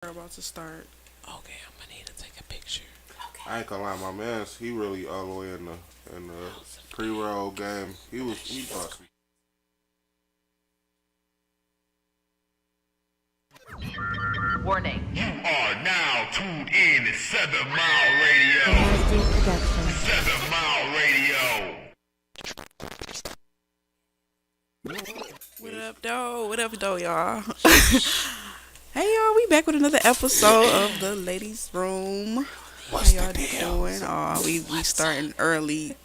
We're about to start. Okay, I'm gonna need to take a picture. I ain't gonna lie, my man, he really all the way in the pre-roll game. He bought some. Warning. You are now tuned in to 7 Mile Radio. Nasty Production. 7 Mile Radio. What up, though? What up, though, y'all? Hey, y'all. We back with another episode of the Ladies' Room. How y'all doing? We starting early.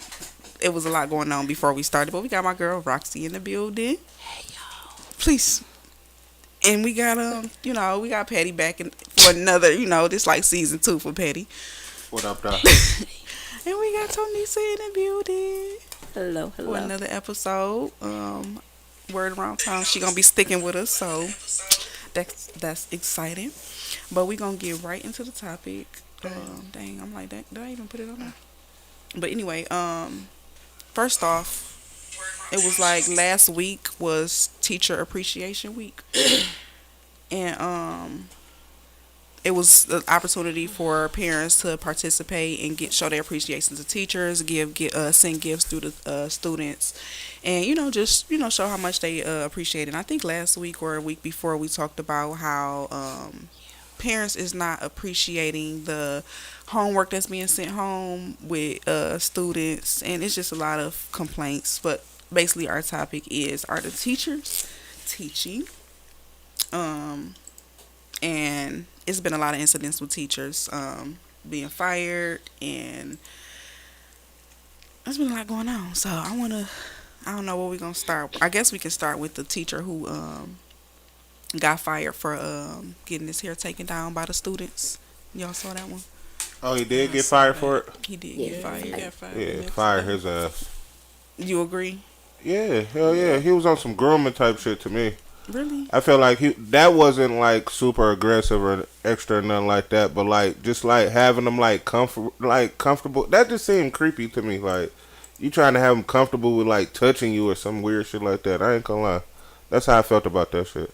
It was a lot going on before we started, but we got my girl Roxy in the building. Hey y'all. Please. And we got we got Patty back for another, this like season 2 for Patty. What up, though? And we got Tonisa in the building Hello, for another episode. Word around town, she gonna be sticking with us, so that's exciting. But we gonna get right into the topic. Dang, I'm like, did I even put it on there? But anyway, first off, it was like last week was Teacher Appreciation Week, and it was the opportunity for parents to participate and show their appreciation to teachers, send gifts to the students, and just show how much they appreciate it. And I think last week or a week before we talked about how parents is not appreciating the homework that's being sent home with students, and it's just a lot of complaints. But basically, our topic is: are the teachers teaching? And it's been a lot of incidents with teachers being fired, and there's been a lot going on. So I don't know where we're gonna start. I guess we can start with the teacher who got fired for getting his hair taken down by the students. Y'all saw that one? Oh, he did get fired for it? He did get fired. He got fired. Yeah, fire his ass. You agree? Yeah, hell yeah. He was on some grooming type shit to me. Really? I feel like that wasn't like super aggressive or extra or nothing like that, but like just like having them like comfortable. That just seemed creepy to me. Like you trying to have them comfortable with like touching you or some weird shit like that. I ain't gonna lie. That's how I felt about that shit.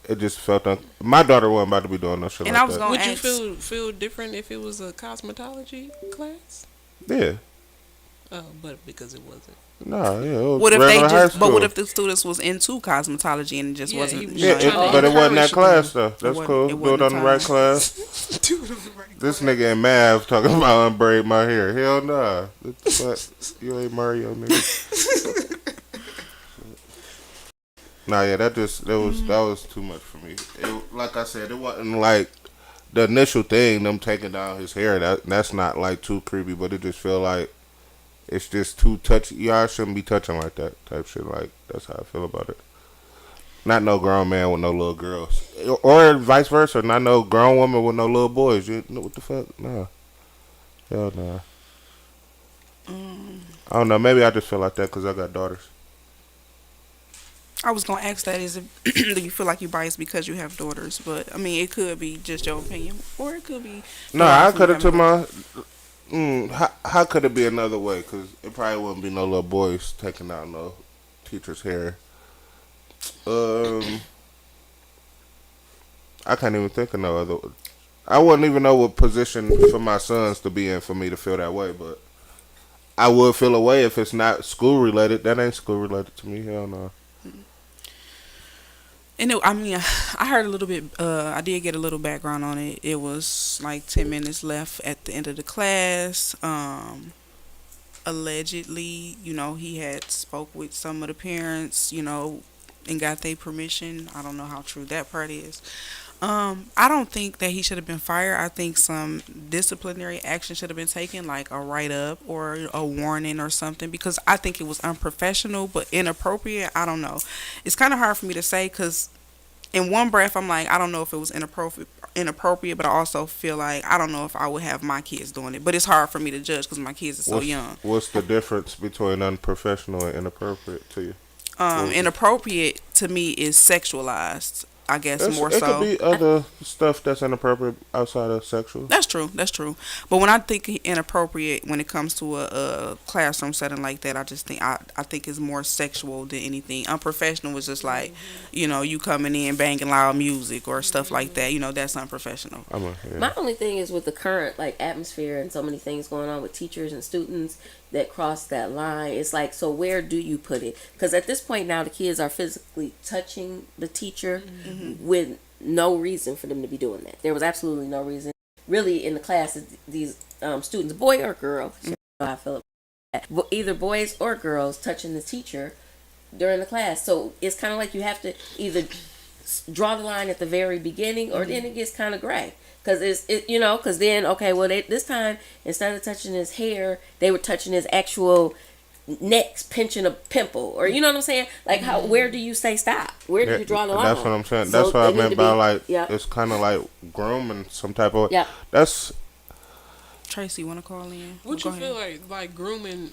It just felt my daughter wasn't about to be doing no shit And like I was that. gonna Would you ask, feel different if it was a cosmetology class? Yeah. Oh, but because it wasn't. Nah, yeah. It was what if they regular high just? But what school. if the students was into cosmetology and it just Yeah, wasn't? he was Yeah, trying to but it wasn't that encourage class though. That's wasn't- cool. it Do wasn't it on the right time. class. Dude, on the right This nigga in math talking about unbraid my hair. Hell nah. What the fuck? You ain't Mario, nigga. Nah, yeah, that was too much for me. Like I said, it wasn't like the initial thing, them taking down his hair. That's not like too creepy, but it just feel like it's just too touchy. Y'all shouldn't be touching like that type shit. Like that's how I feel about it. Not no grown man with no little girls, or vice versa. Not no grown woman with no little boys. You know what the fuck? Nah, hell nah. I don't know. Maybe I just feel like that because I got daughters. I was gonna ask that is if do you feel like you biased because you have daughters? But I mean, it could be just your opinion, or it could be. No, I could have took my. How could it be another way? Because it probably wouldn't be no little boys taking out no teacher's hair. I can't even think of no other. I wouldn't even know what position for my sons to be in for me to feel that way, but I would feel a way if it's not school related. That ain't school related to me. Hell no. And I mean, I heard a little bit. I did get a little background on it. It was like 10 minutes left at the end of the class. Allegedly, he had spoke with some of the parents, and got their permission. I don't know how true that part is. I don't think that he should have been fired. I think some disciplinary action should have been taken, like a write up or a warning or something, because I think it was unprofessional but inappropriate. I don't know. It's kind of hard for me to say because in one breath I'm like I don't know if it was inappropriate, but I also feel like I don't know if I would have my kids doing it. But it's hard for me to judge because my kids are so young. What's the difference between unprofessional and inappropriate to you? Inappropriate to me is sexualized. I guess It's, more it so. could be other stuff that's inappropriate outside of sexual. That's true. That's true. But when I think inappropriate when it comes to a classroom setting like that, I just think I think it's more sexual than anything. Unprofessional was just like, you coming in banging loud music or stuff like that. That's unprofessional. Yeah. My only thing is with the current like atmosphere and so many things going on with teachers and students that cross that line. It's like, so where do you put it? Because at this point now, the kids are physically touching the teacher with no reason for them to be doing that. There was absolutely no reason, really, in the class. These students, boy or girl, I feel either boys or girls touching the teacher during the class. So it's kind of like you have to either draw the line at the very beginning, or then it gets kind of gray. Because because then, okay, well, this time, instead of touching his hair, they were touching his actual neck, pinching a pimple. Or, you know what I'm saying? Like, where do you say stop? Where do you draw the line? That's what I'm saying. So That's what I they meant need by, to be- it's kind of like grooming some type of... Yeah. That's... Tracy, want to call in? What Go you ahead. feel like grooming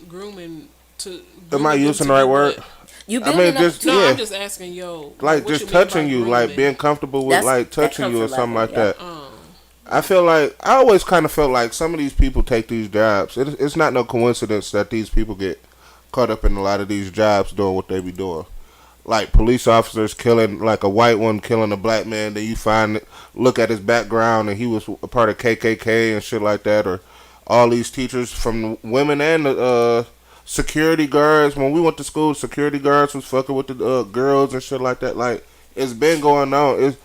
to? Am I grooming them using to the right do word? what? You I building mean, up just... to- No, yeah. I'm just asking, yo. Like, what just you mean by touching you, like, grooming? being comfortable with, That's- touching that you or comfort something level, like that. I feel like... I always kind of felt like some of these people take these jobs. It's not no coincidence that these people get caught up in a lot of these jobs doing what they be doing. Like, police officers killing, like, a white one killing a black man, then you look at his background, and he was a part of KKK and shit like that, or all these teachers from women and the security guards. When we went to school, security guards was fucking with the girls and shit like that. Like, it's been going on.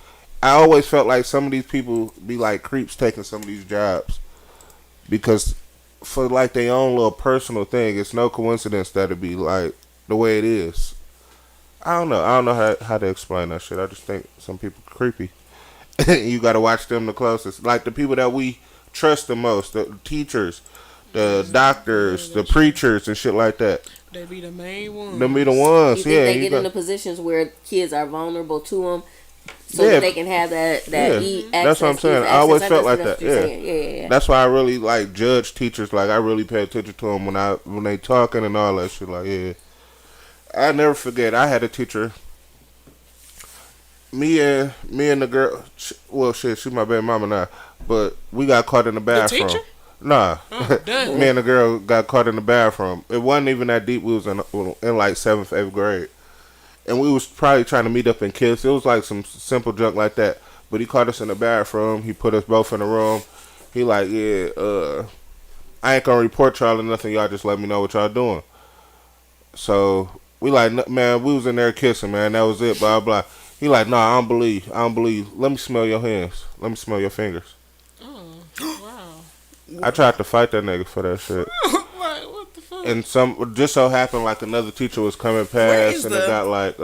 I always felt like some of these people be like creeps taking some of these jobs because for like their own little personal thing. It's no coincidence that it be like the way it is. I don't know how to explain that shit. I just think some people creepy. You gotta watch them the closest. Like the people that we trust the most, the teachers, the doctors, the preachers, and shit like that. They be the main ones. Them be the ones. You think Yeah, they you get got- into positions where kids are vulnerable to them, so Yeah. that they can have that Yeah. access. That's what I'm saying. ease I always access. felt like That's that. what you're Yeah. saying. Yeah. That's why I really like judge teachers. Like I really pay attention to them when they talking and all that shit. Like yeah, I never forget. I had a teacher. Me and the girl. Well, shit, she my baby mama now. But we got caught in the bathroom. teacher? Nah. Oh, dang. Me and the girl got caught in the bathroom. It wasn't even that deep. We was in like 7th, 8th grade. And we was probably trying to meet up and kiss. It was like some simple junk like that. But he caught us in the bathroom. He put us both in the room. He like, yeah, I ain't gonna report y'all or nothing. Y'all just let me know what y'all doing. So we like, man, we was in there kissing, man. That was it, blah, blah. He like, nah, I don't believe. Let me smell your hands. Let me smell your fingers. Oh, wow. I tried to fight that nigga for that shit. Like, what the fuck? And some just so happened like another teacher was coming Where past is and the- it got like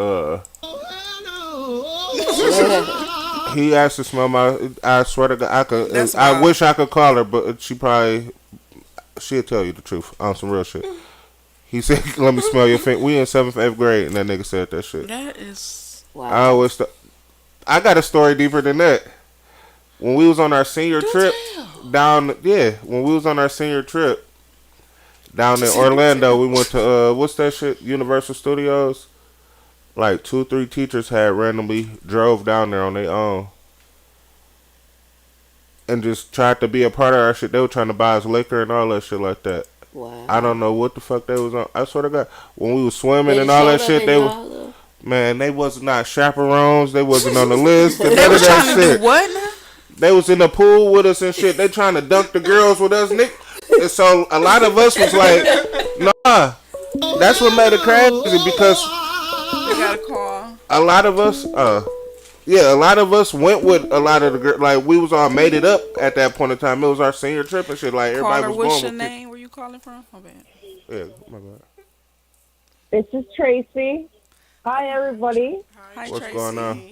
he asked to smell my. I swear to God, I could. That's I wild. wish I could call her, but she'll tell you the truth on some real shit. He said, "Let me smell your finger." We in 7th, 8th grade, and that nigga said that shit. That is. Wow. I always. I got a story deeper than that. When we was on our senior trip when we was on our senior trip down in Orlando, we went to what's that shit? Universal Studios. Like 2-3 teachers had randomly drove down there on their own and just tried to be a part of our shit. They were trying to buy us liquor and all that shit like that. Wow. I don't know what the fuck they was on. I swear to God, when we was swimming They and all that showed up shit, in they y'all was little- man. They was not chaperones. They wasn't on the list. And They none of was that trying to shit. do what now? They was in the pool with us and shit. They trying to dunk the girls with us, Nick. And so a lot of us was like, nah. That's what made it crazy because We got a call. a lot of us, a lot of us went with a lot of the girls. Like we was all made it up at that point in time. It was our senior trip and shit. Like everybody Caller, was what's going your with name? Where you calling from? My bad. Yeah, my bad. This is Tracy. Hi, everybody. Hi, What's Tracy. going on?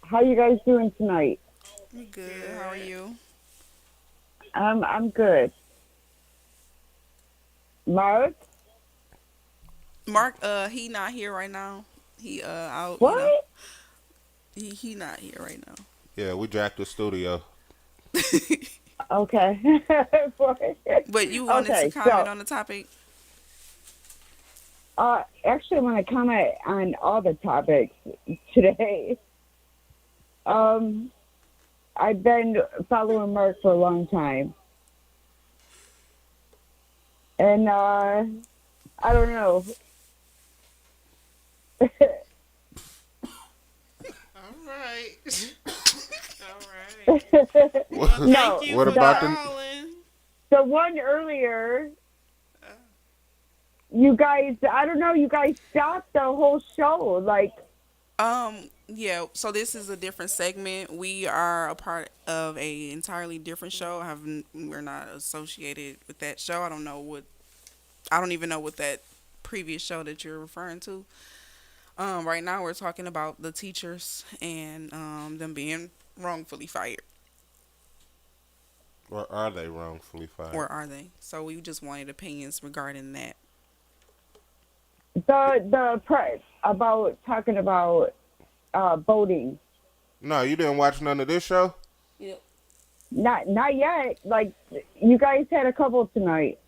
How you guys doing tonight? We good. How are you? I'm good. Mark? Mark, he not here right now. He out. What? He not here right now. Yeah, we jacked the studio. Okay. But you wanted Okay, to comment so- on the topic? Actually, I want to comment on all the topics today. I've been following Mark for a long time, and I don't know. All right. All right. No, Thank you What for about the- calling. the one earlier, you guys, I don't know, you guys stopped the whole show. Like, Yeah, so this is a different segment. We are a part of a entirely different show. We're not associated with that show. I don't even know what that previous show that you're referring to. Right now we're talking about the teachers and them being wrongfully fired. Or are they wrongfully fired? Or are they? So we just wanted opinions regarding that. the press about talking about voting. No, you didn't watch none of this show? You Not yet. Like, you guys had a couple tonight.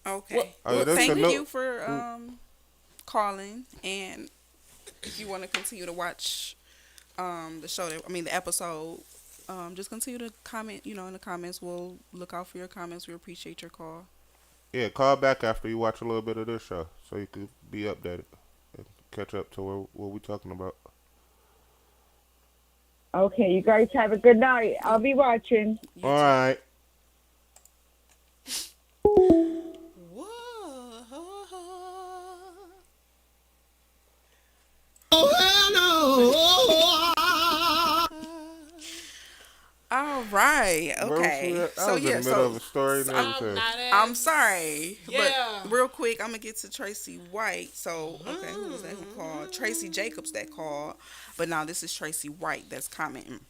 Okay. Well, Oh, yeah, Well, that's thank a no- you for calling, and if you want to continue to watch the episode, just continue to comment, in the comments. We'll look out for your comments. We appreciate your call. Yeah, call back after you watch a little bit of this show so you could be updated and catch up to what we talking about. Okay, you guys have a good night. I'll be watching. All right. All right. Okay. I was in the middle of a story and everything. I'm sorry, Yeah. but real quick, I'm gonna get to Tracy White. So, okay, who was that who called? Tracy Jacobs that called, but now this is Tracy White that's commenting.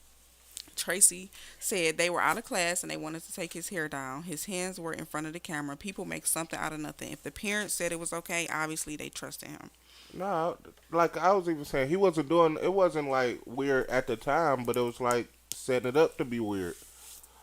Tracy said they were out of class and they wanted to take his hair down. His hands were in front of the camera. People make something out of nothing. If the parents said it was okay, obviously they trusted him. No, like I was even saying, he wasn't doing. It wasn't like weird at the time, but it was like setting it up to be weird.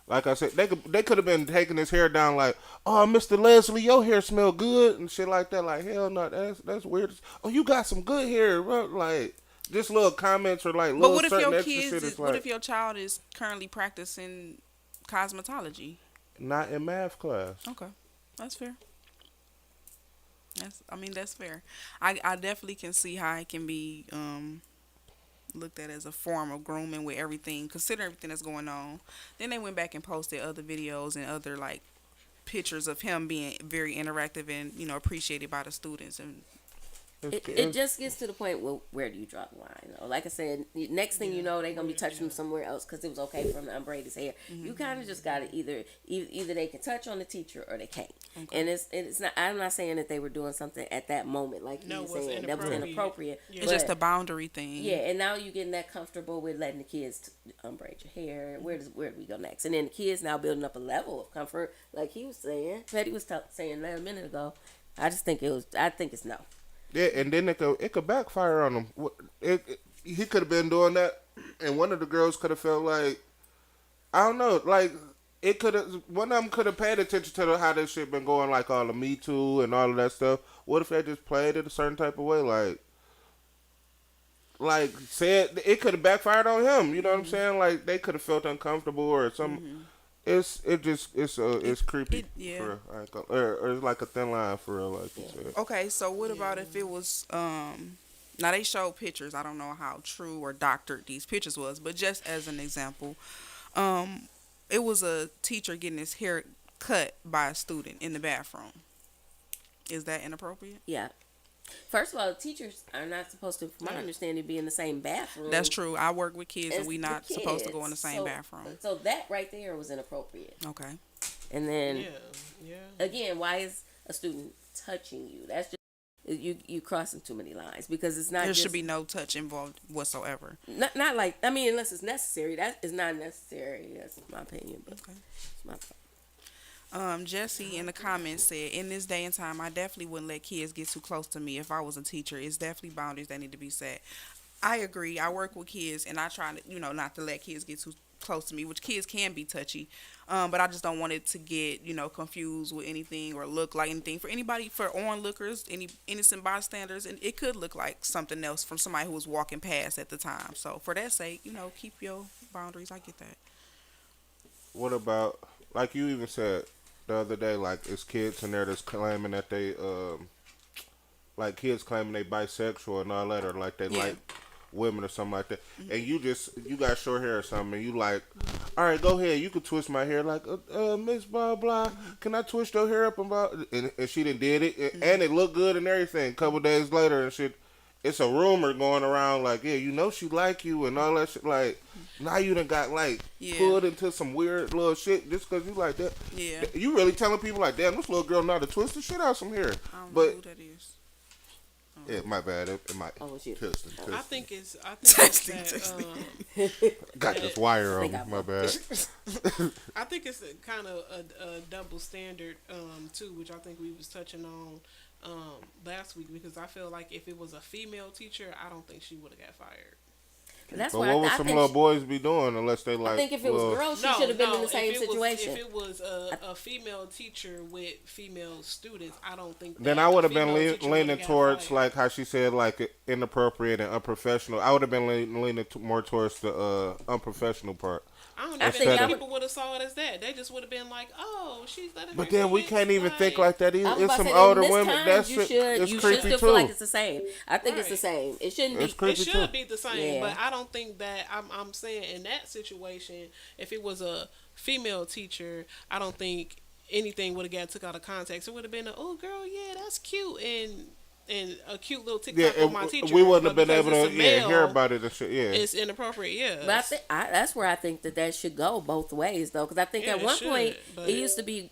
Like I said, they could have been taking his hair down, like, oh, Mr. Leslie, your hair smell good and shit like that. Like, hell no, that's weird. Oh, you got some good hair, bro. Like, just little comments or like But little what if certain your extra shit is what like if your child is currently practicing cosmetology? not in math class. Okay, that's fair. That's fair. I definitely can see how it can be looked at as a form of grooming with everything, consider everything that's going on. Then they went back and posted other videos and other like pictures of him being very interactive and appreciated by the students. And It just gets to the point where do you draw the line? Like I said, next thing you know, they're gonna be touching him somewhere else because it was okay for him to unbraid his hair. You kind of just gotta either they can touch on the teacher or they can't. And it's not. I'm not saying that they were doing something at that moment like you were saying that was inappropriate. it's just a boundary thing. Yeah, and now you're getting that comfortable with letting the kids unbraid your hair. Where do we go next? And then the kids now building up a level of comfort, like he was saying. Petty was saying that a minute ago. I think it's no. Yeah, and then it could backfire on him. He could have been doing that, and one of the girls could have felt like, I don't know, like it could have. One of them could have paid attention to how this shit been going, like all the Me Too and all of that stuff. What if they just played it a certain type of way, like said it could have backfired on him? You know what I'm saying? Like they could have felt uncomfortable or something. It's creepy. Yeah. For real. Or it's like a thin line for real, like you said. Okay, so what about if it was now they showed pictures. I don't know how true or doctored these pictures was, but just as an example, it was a teacher getting his hair cut by a student in the bathroom. Is that inappropriate? Yeah. First of all, teachers are not supposed to, from my understanding, be in the same bathroom. That's true. I work with kids and as we the not supposed to go in the kids. same bathroom. So that right there was inappropriate. Okay. And then Yeah. again, why is a student touching you? That's just you crossing too many lines because it's not. There just, should be no touch involved whatsoever. not like unless it's necessary. That is not necessary. That's my opinion, but Okay. it's my thought. Jesse in the comments said, in this day and time, I definitely wouldn't let kids get too close to me if I was a teacher. It's definitely boundaries that need to be set. I agree. I work with kids, and I try to, not to let kids get too close to me, which kids can be touchy. But I just don't want it to get, confused with anything or look like anything for anybody, for onlookers, any innocent bystanders, and it could look like something else from somebody who was walking past at the time. So for that sake, keep your boundaries. I get that. What about, like you even said the other day, like it's kids in there that's claiming that they like kids claiming they bisexual and all that, or like they Yeah. like women or something like that, and you got short hair or something, and you like, all right, go ahead, you could twist my hair, like, Miss blah blah, can I twist your hair up and blah, and she done did it, and it looked good and everything. A couple days later and shit, it's a rumor going around like, yeah, she like you and all that shit. Like, now you done got like Yeah. pulled into some weird little shit just because you like that. Yeah. You really telling people like, damn, this little girl know how to twist the shit out some hair. I don't know But who that is. yeah, my bad. It might. Oh, it's you. Testing. I think it's Testing, that, got this wire on think me. I- My bad. I think it's a kind of a double standard too, which I think we was touching on last week, because I feel like if it was a female teacher, I don't think she would have got fired. That's But why what would I some think little boys be doing unless they like? I think if it was little- girls, she should have been in the same if it situation. Was, if it was a female teacher with female students, I don't think. Then that I would a have been female teacher leaning would've got towards fired. like how she said, like inappropriate and unprofessional. I would have been leaning more towards the unprofessional part. I don't I even think think I people would have saw it as that. They just would have been like, "Oh, she's letting." But her then do we it." can't even think like that either. I was It's about some to say, older in this women. time, That you shit should is you should creepy still too. feel like it's the same. I think it's the Right. same. It shouldn't It's be. creepy It should too. be the same, Yeah. but I don't think that I'm saying in that situation, if it was a female teacher, I don't think anything would have got took out of context. It would have been oh girl, yeah, that's cute, and a cute little TikTok Yeah, on my teacher. we wouldn't but have been because able to it's a male, hear about it and shit. Yeah, It's inappropriate, yeah. But that's where I think that should go both ways, though, because I think Yeah, at it one should, point but- it used to be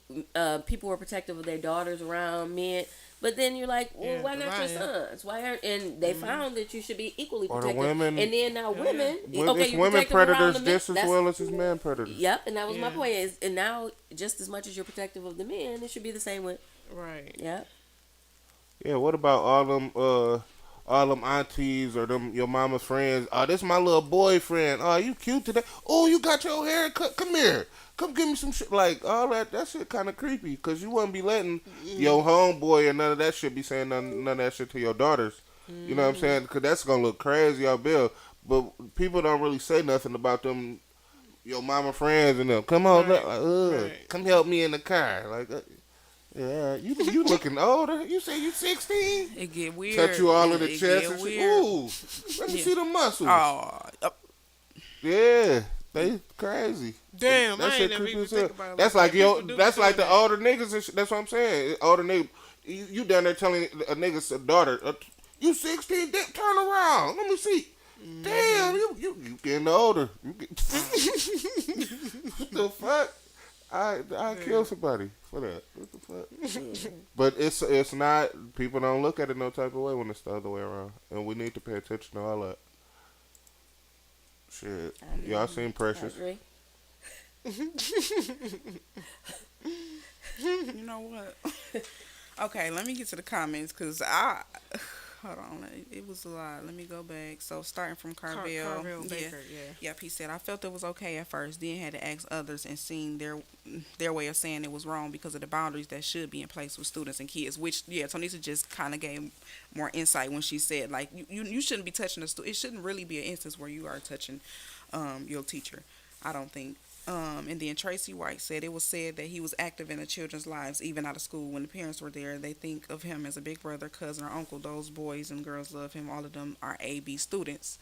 people were protective of their daughters around men, but then you're like, well, Yeah, why not your right. sons? Why aren't? And they found that you should be equally Or the protective. women- and then now women, It's okay, you women protect them around predators the men. just as That's- well as men predators. Yep, and that was my Yeah. point. Is and now just as much as you're protective of the men, it should be the same with. Right. Yep. Yeah, what about all them aunties or them your mama's friends? Oh, this my little boyfriend. Oh, you cute today. Oh, you got your hair cut. Come here. Come give me some shit. Like all that shit kind of creepy because you wouldn't be letting your homeboy or none of that shit be saying none of that shit to your daughters. You know what I'm saying? Because that's gonna look crazy out Bill. But people don't really say nothing about them. Your mama friends and them. Come on, Right. Right. come help me in the car. Like, yeah, you looking older. You say you 16. It get weird. Touch you all in the It chest get and shit. weird. Ooh, let me Yeah. see the muscles. Oh, Yeah, they crazy. Damn, That I shit ain't never creepy even as hell. think about it. That's like like that. yo. People do That's be like the doing that. older niggas and shit. That's what I'm saying. Older nigga, you down there telling a nigga's daughter, you 16, turn around. Let me see. Mm-hmm. Damn, you getting older. You get, what the fuck? I kill somebody for that. What the fuck? But it's not. People don't look at it no type of way when it's the other way around, and we need to pay attention to all that. Shit, y'all seen I Precious? agree. you know what? Okay, let me get to the comments because hold on, it was a lot. Let me go back. So starting from Carvel, Carvel Baker, yeah. Yep, he said I felt it was okay at first, then had to ask others and seen their way of saying it was wrong because of the boundaries that should be in place with students and kids. Which Tonisa just kind of gave more insight when she said like you shouldn't be touching a student. It shouldn't really be an instance where you are touching your teacher. I don't think. And then Tracy White said it was said that he was active in the children's lives, even out of school. When the parents were there, they think of him as a big brother, cousin, or uncle. Those boys and girls love him. All of them are AB students.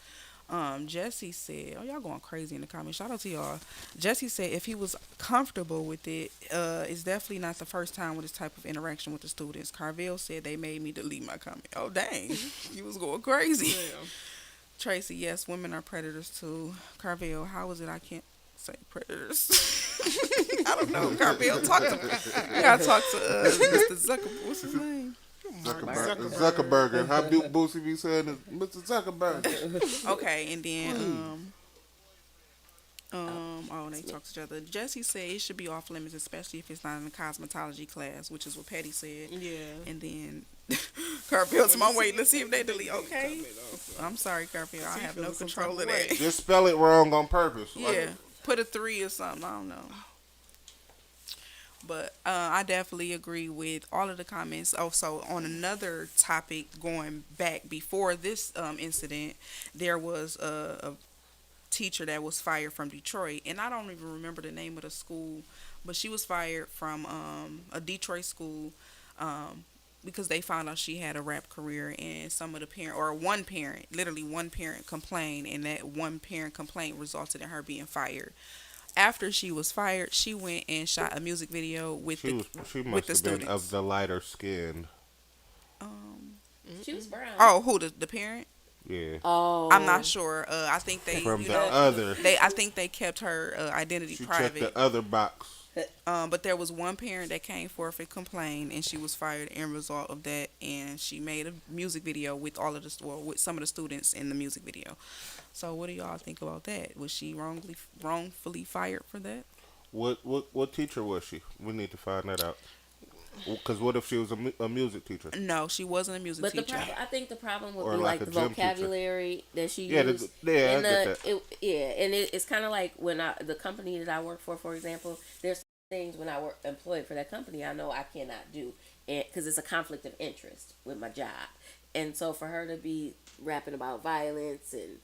Jesse said, oh, y'all going crazy in the comments. Shout out to y'all. Jesse said if he was comfortable with it, it's definitely not the first time with this type of interaction with the students. Carvel said they made me delete my comment. Oh, dang. You was going crazy. Damn. Tracy, yes, women are predators too. Carvel, how is it I can't say predators? I don't know. Carvel, talk to me. You gotta talk to Mr. Zuckerberg. What's his name? Zuckerberg. How Boosie be saying is Mr. Zuckerberg. Okay, and then they talk to each other. Jesse said it should be off limits, especially if it's not in the cosmetology class, which is what Patty said. Yeah. And then Garfield, so I'm waiting to see if they delete. Okay. I'm sorry, Garfield. I have no control of that. Just spell it wrong on purpose. Yeah. Put a 3 or something. I don't know. But I definitely agree with all of the comments. Also, on another topic, going back before this incident, there was a teacher that was fired from Detroit, and I don't even remember the name of the school, but she was fired from a Detroit school because they found out she had a rap career, and some of the parent, or one parent, literally one parent complained, and that one parent complaint resulted in her being fired. After she was fired, she went and shot a music video with She the was. She with must the have been students. of the lighter skin. She was brown. Oh, who the parent? Yeah. Oh. I'm not sure. I think they From you the know, other. I think they kept her identity She checked private. the other box. But there was one parent that came forth and complained, and she was fired in result of that. And she made a music video with with some of the students in the music video. So, what do y'all think about that? Was she wrongfully fired for that? What teacher was she? We need to find that out. Because what if she was a music teacher? No, she wasn't a music But teacher. I think the problem would Or be like like a the gym teacher. vocabulary that she Yeah, used. I get that. And it's kind of like when the company that I work for example, there's things when I work employed for that company I know I cannot do, and because it's a conflict of interest with my job, and so for her to be rapping about violence and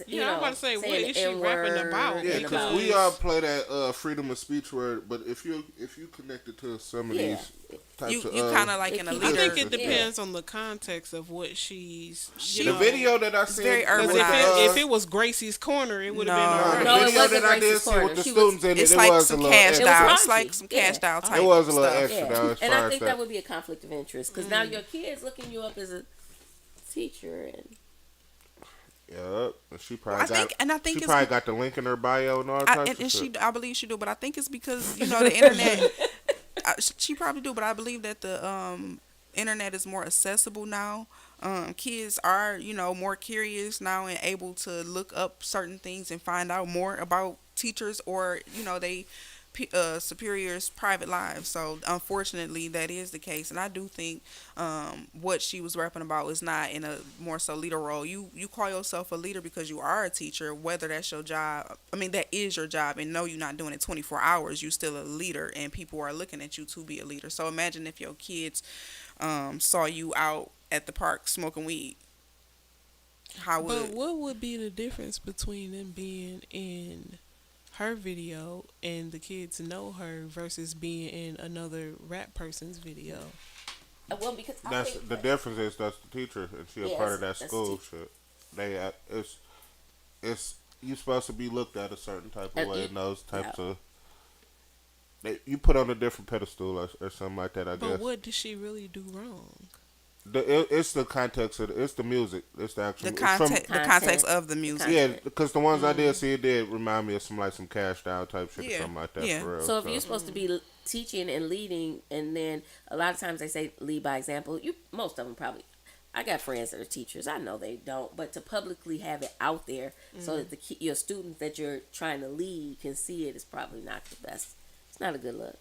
Yeah, I'm about to say, what is she rapping about? Yeah, Because- because we all play that freedom of speech word, but if you connected to some of Yeah. these types You of kind of like It in a keeps- I leader. think it depends on the context of what she's. the video that I seen. very Because urbanized. if it was Gracie's Corner, it would have No. been the alright. No, it video wasn't that I did Gracie's see Corner. with the She students in it, It's it like was a some little cash extra. It was out. It's raunchy. like some cash Yeah. out type It was a little stuff. extra though, as And far I as think that. that would be a conflict of interest because now your kid's looking you up as a teacher and Yeah, she probably I think she it's probably got the link in her bio and all types of and shit. I believe she do, but I think it's because the internet. She probably do, but I believe that the internet is more accessible now. Kids are more curious now and able to look up certain things and find out more about teachers or they superiors' private lives. So unfortunately, that is the case, and I do think what she was rapping about is not in a more so leader role. You call yourself a leader because you are a teacher, whether that's your job. I mean, that is your job, and no, you're not doing it 24 hours. You still a leader, and people are looking at you to be a leader. So imagine if your kids saw you out at the park smoking weed. How But would what would be the difference between them being in her video and the kids know her versus being in another rap person's video? well because I That's think the difference is that's the teacher and she a Yeah, part of that that's school shit. They it's you supposed to be looked at a certain type of And way you- in those types yeah. of. You put on a different pedestal or something like that. I But guess. what did she really do wrong? It's the context of it's the music. It's the actual. the it's from- context of the music? Yeah, because the ones I did see, it did remind me of some cashed out type shit or Yeah, something like that. yeah. For real. So if you're supposed to be teaching and leading, and then a lot of times they say lead by example. Most of them probably. I got friends that are teachers. I know they don't, but to publicly have it out there so that your students that you're trying to lead can see it is probably not the best. It's not a good look.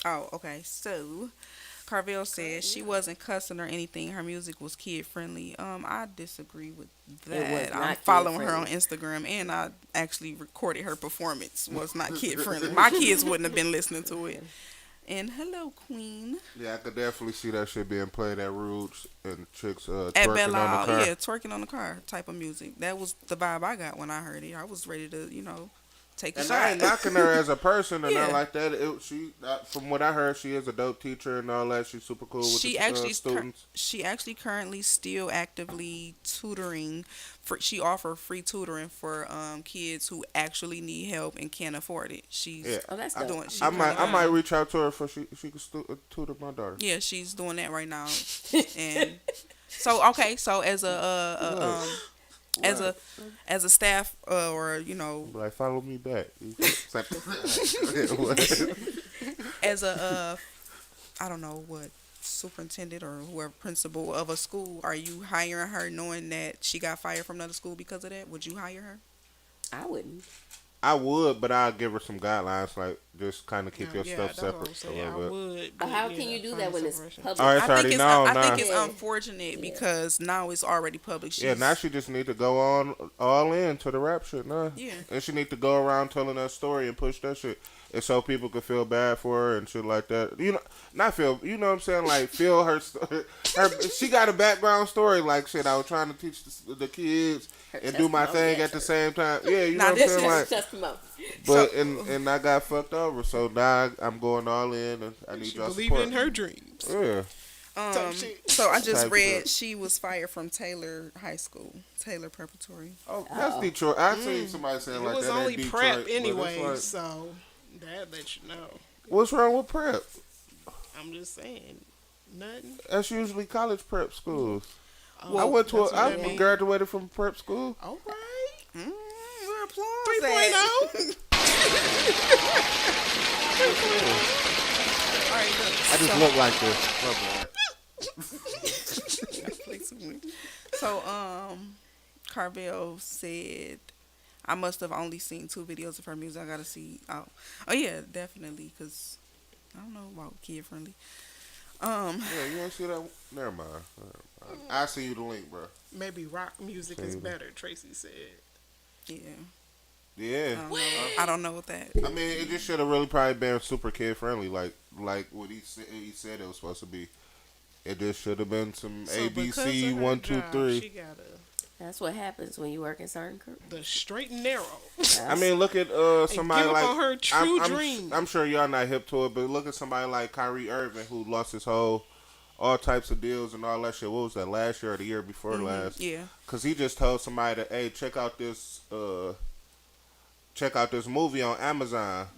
Oh, okay. So, Carvel says she wasn't cussing or anything. Her music was kid friendly. I disagree with It was that. not I'm following her on kid-friendly. Instagram, and I actually recorded her performance. Was not kid friendly. My kids wouldn't have been listening to it. And hello, Queen. Yeah, I could definitely see that shit being played at Rouge and chicks At twerking Belle on the car. yeah, twerking on the car type of music. That was the vibe I got when I heard it. I was ready to, take a And shot. I ain't knocking her as a person or Yeah. nothing like that. From what I heard, she is a dope teacher and all that. She's super cool with She the actually students. she actually currently still actively tutoring. She offer free tutoring for kids who actually need help and can't afford it. She's Yeah. Oh, that's I- dope. doing. She's I doing might that. reach out to her for she could tutor my daughter. Yeah, she's doing that right now. And so okay, so as as a staff or Like, follow me back. as a I don't know what superintendent or whoever principal of a school, are you hiring her knowing that she got fired from another school because of that? Would you hire her? I wouldn't. I would, but I'll give her some guidelines. Like, Just kind of keep No, your yeah, stuff that's what I'm separate a saying. I little bit. would. But But how yeah, can you do find that when it's separation. public? Oh, it's already known I now. think it's Yeah. unfortunate Yeah. because now it's already public. Yeah, now she just need to go on all in to the rap shit now. Yeah. And she need to go around telling that story and push that shit. And so people could feel bad for her and shit like that. You know, not feel, you know what I'm saying? Like, feel her, she got a background story like shit. I was trying to teach the kids Her and do my testimony, thing yeah, at the sure. same time. Yeah, you Now know what I'm this saying? is Like, Testimony. but, and I got fucked over. So now I'm going all in and I need She y'all believe support. in her dreams. Yeah. Type shit. So I just Type read shit. she was fired from Taylor High School, Taylor Preparatory. Oh, that's Detroit. I seen somebody saying It like was that. only in Detroit, prep but it's anyway, like, so that lets you know. what's wrong with prep? I'm just saying, nothing. That's usually college prep schools. Oh, I went to that's what I that mean. graduated from prep school. All right. Where applause 3.0. All right, look. I just look like this. My bad. So, Carvel said, I must have only seen 2 videos of her music. I gotta see. Oh yeah, definitely, because I don't know about kid friendly. Yeah, you ain't see that? Never mind. I see you the link, bro. Maybe rock music is better, Tracy said. Yeah. Yeah. I don't know what that. I mean, it just should have really probably been super kid friendly, like what he said it was supposed to be. It just should have been some So because ABC of her 1, 2, job, 3. She got That's what happens when you work in certain careers. the straight and narrow. I mean, look at somebody give up like on her true I'm dream. I'm sure y'all not hip to it, but look at somebody like Kyrie Irving who lost his whole all types of deals and all that shit. What was that, last year or the year before last? Yeah. Cause he just told somebody that, hey, check out this movie on Amazon.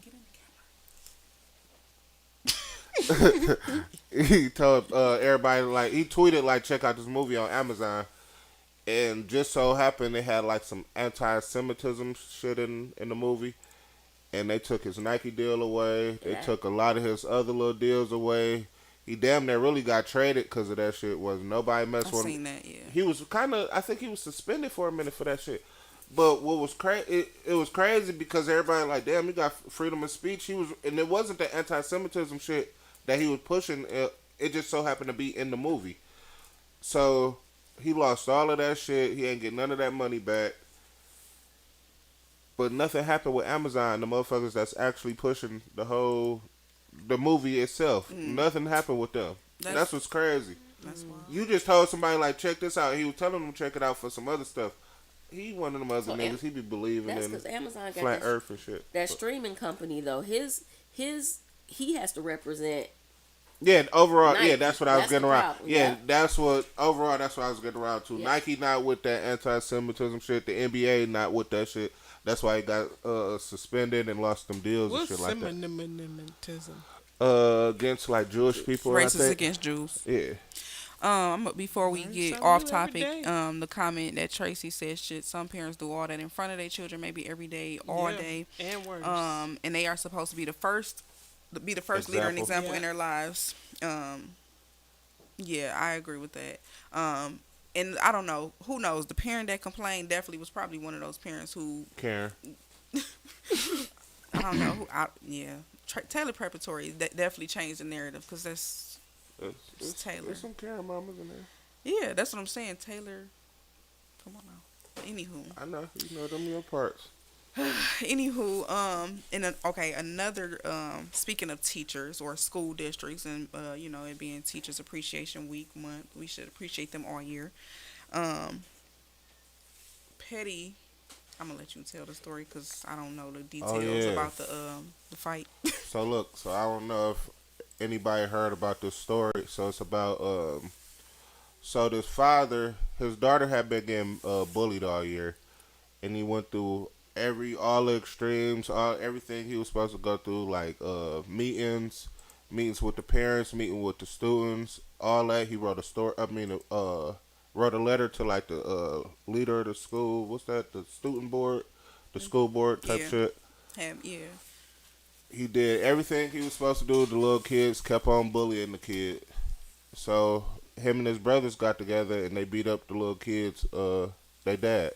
He told everybody, like, he tweeted like, check out this movie on Amazon, and just so happened it had like some anti-Semitism shit in the movie, and they took his Nike deal away. They Yeah. took a lot of his other little deals away. He damn near really got traded because of that shit. Was nobody messed I've with him. seen that. Yeah. He was I think he was suspended for a minute for that shit. But what was crazy, it was crazy because everybody like, damn, he got freedom of speech. And it wasn't the anti-Semitism shit that he was pushing. It just so happened to be in the movie. So he lost all of that shit. He ain't get none of that money back. But nothing happened with Amazon, the motherfuckers that's actually pushing the movie itself. Nothing happened with them. That's what's crazy. That's why. You just told somebody like, check this out. He was telling them to check it out for some other stuff. He one of them other So niggas. He be believing That's in because Amazon got flat that, Earth and shit. that streaming company though. He has to represent. Yeah, overall, Nike. yeah, that's what I was That's getting the around. problem, Yeah, yeah. that's what overall. That's what I was getting around to. Yeah. Nike not with that anti-Semitism shit. The NBA not with that shit. That's why he got suspended and lost them deals What's and shit like that. Semitism? Against like Jewish people, I Racist think. against Jews. Yeah. Before we Learn get something off new topic, every day. the comment that Tracy said, shit, some parents do all that in front of their children, maybe every day, all Yeah, day. and worse. And they are supposed to be the first leader and example Yeah. in their lives. Yeah, I agree with that. And I don't know, who knows? The parent that complained definitely was probably one of those parents who, Karen. I don't know, Taylor Preparatory that definitely changed the narrative because that's It's Taylor. There's some Karen mamas in there. yeah, that's what I'm saying. Taylor, come on now. But anywho. I know. You know them your parts. Anywho, another speaking of teachers or school districts and it being Teachers Appreciation Week month, we should appreciate them all year. Petty, I'm gonna let you tell the story because I don't know the details yeah. about the fight. So look, so I don't know if anybody heard about this story. So it's about so this father, his daughter had been getting bullied all year, and he went through all the extremes, everything he was supposed to go through, like meetings with the parents, meeting with the students, all that. He wrote wrote a letter to like the leader of the school. What's that? The student board, the school board type Yeah. shit. Yeah. He did everything he was supposed to do. The little kids kept on bullying the kid. So him and his brothers got together and they beat up the little kids, they dad.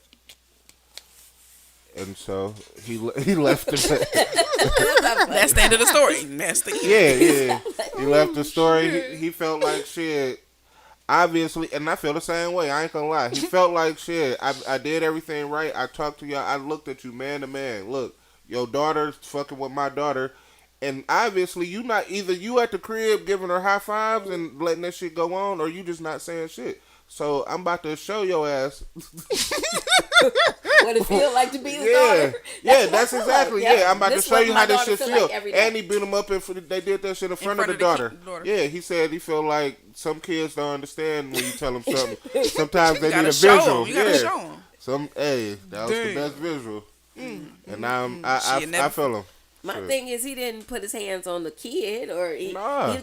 and so he left the That's the end of the story. That's the end. He left the story. He felt like shit. Obviously, and I feel the same way. I ain't gonna lie. He felt like shit. I did everything right. I talked to y'all. I looked at you man to man. Look, your daughter's fucking with my daughter, and obviously you not either you at the crib giving her high fives and letting that shit go on, or you just not saying shit. So I'm about to show your ass. What it feel like to be the daughter. That's exactly. Yeah, I'm about to show you how this shit feel. Like and he beat him up they did that shit in front of the daughter. Yeah, he said he felt like some kids don't understand when you tell them something. Sometimes they need a visual. You gotta show them. That was the best visual. And I feel him. My thing is, he didn't put his hands on the kid, or he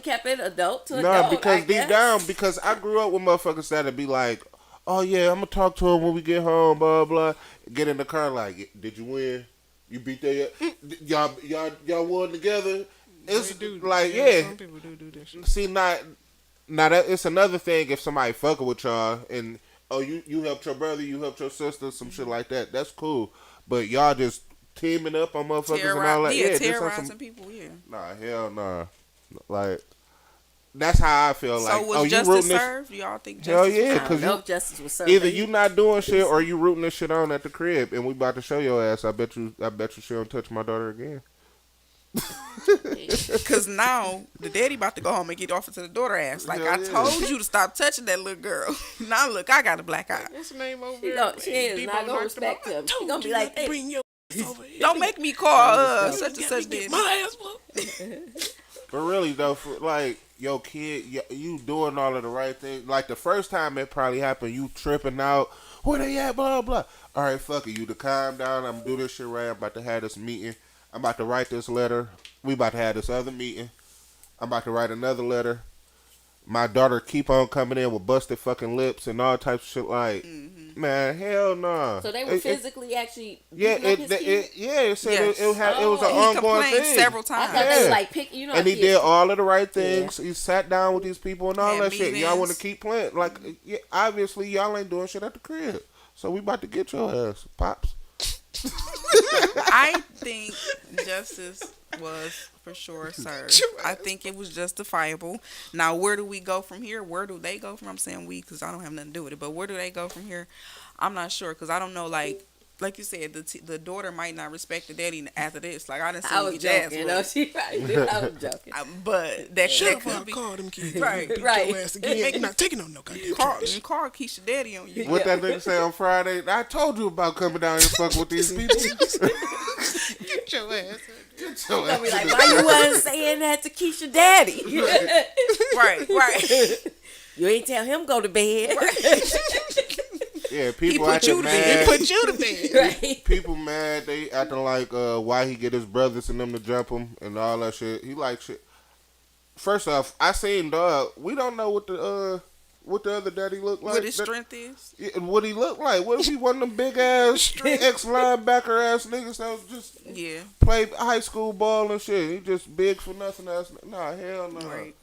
kept it adult to adult. No, because deep down, because I grew up with motherfuckers that'd be like, oh yeah, I'm gonna talk to him when we get home, blah blah. Get in the car like, did you win? You beat that yet? Y'all won together. It's like Some people do that shit. See, now that it's another thing if somebody fucking with y'all and you helped your brother, you helped your sister, some shit like that. That's cool. But y'all just teaming up on motherfuckers and all that. Yeah, terrorizing people. Yeah. Nah, hell nah. Like. That's how I feel. So like, was justice served? Do y'all think justice hell yeah, because justice was served. Either you not doing shit or you rooting this shit on at the crib, and we about to show your ass. I bet you she don't touch my daughter again. Because now the daddy about to go home and get off into the daughter ass. Like, I told you to stop touching that little girl. Now look, I got a black eye. What's the name over there? She is not gonna respect him. She gonna be like, hey, bring your over here. Don't make me call such and such daddy. My ass whooped. But really though, for like your kid, you doing all of the right things. Like the first time it probably happened, you tripping out. Where they at? Blah blah. All right, fuck it. You to calm down. I'm gonna do this shit right. I'm about to have this meeting. I'm about to write this letter. We about to have this other meeting. I'm about to write another letter. My daughter keep on coming in with busted fucking lips and all types of shit. Like, man, hell no. Nah. So they were physically actually. It said it was an ongoing thing. Several times. I thought they were like pick, and he did all of the right things. He sat down with these people and all that shit. Y'all want to keep playing? Like, obviously y'all ain't doing shit at the crib. So we about to get your ass, pops. I think justice was for sure served. I think it was justifiable. Now, where do we go from here? Where do they go from? I'm saying we because I don't have nothing to do with it. But where do they go from here? I'm not sure because I don't know. Like you said, the daughter might not respect the daddy after this. Like I didn't see I was joking. No, she right. I was joking. But that Shut could up! be Call them kids. Right. Beat your ass again. Not taking no goddamn charge. Call Keisha daddy on you. What that nigga say on Friday? I told you about coming down here fucking with these people. Get your ass. Get your I'll be ass. like, why you wasn't saying that to Keisha daddy? Right. You ain't tell him go to bed. Yeah, people He put acting you to mad. bed. He put you to bed. Right. People mad. They acting like why he get his brothers and them to jump him and all that shit. He like shit. First off, I seen dog. We don't know what the other daddy look like. What his strength is? Yeah, what he look like? What if he one of them big ass ex linebacker ass niggas that was just play high school ball and shit? He just big for nothing else. Nah, hell no. Right.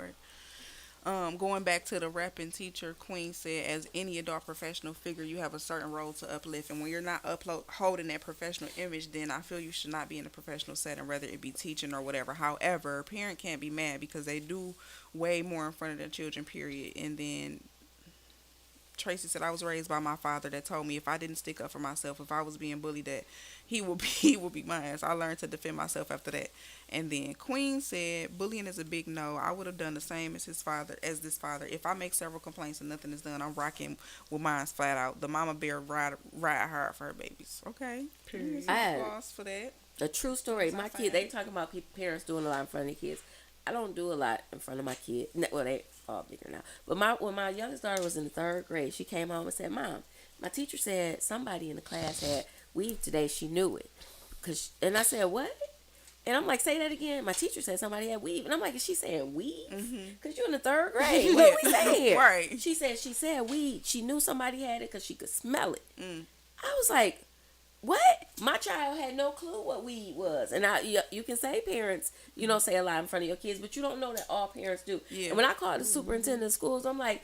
Going back to the rapping teacher, Queen said, as any adult professional figure, you have a certain role to uplift. And when you're not holding that professional image, then I feel you should not be in a professional setting, whether it be teaching or whatever. However, a parent can't be mad because they do way more in front of their children, period. And then Tracy said, I was raised by my father that told me if I didn't stick up for myself, if I was being bullied, that he would be mine. So I learned to defend myself after that. And then Queen said, bullying is a big no. I would have done the same as this father. If I make several complaints and nothing is done, I'm rocking with mine flat out. The mama bear ride hard for her babies. Okay. I had Applause for that. a true story. My kids, they talking about parents doing a lot in front of their kids. I don't do a lot in front of my kids. Well, they all bigger now. But when my youngest daughter was in the 3rd grade, she came home and said, Mom, my teacher said somebody in the class had weave today. She knew it. And I said, what? And I'm like, say that again. My teacher said somebody had weave. And I'm like, is she saying weave? Because you're in the 3rd grade. What are we saying? Right. She said weave. She knew somebody had it because she could smell it. I was like, what? My child had no clue what weed was. And you can say parents, say a lot in front of your kids, but you don't know that all parents do. Yeah. And when I called the superintendent of schools, I'm like,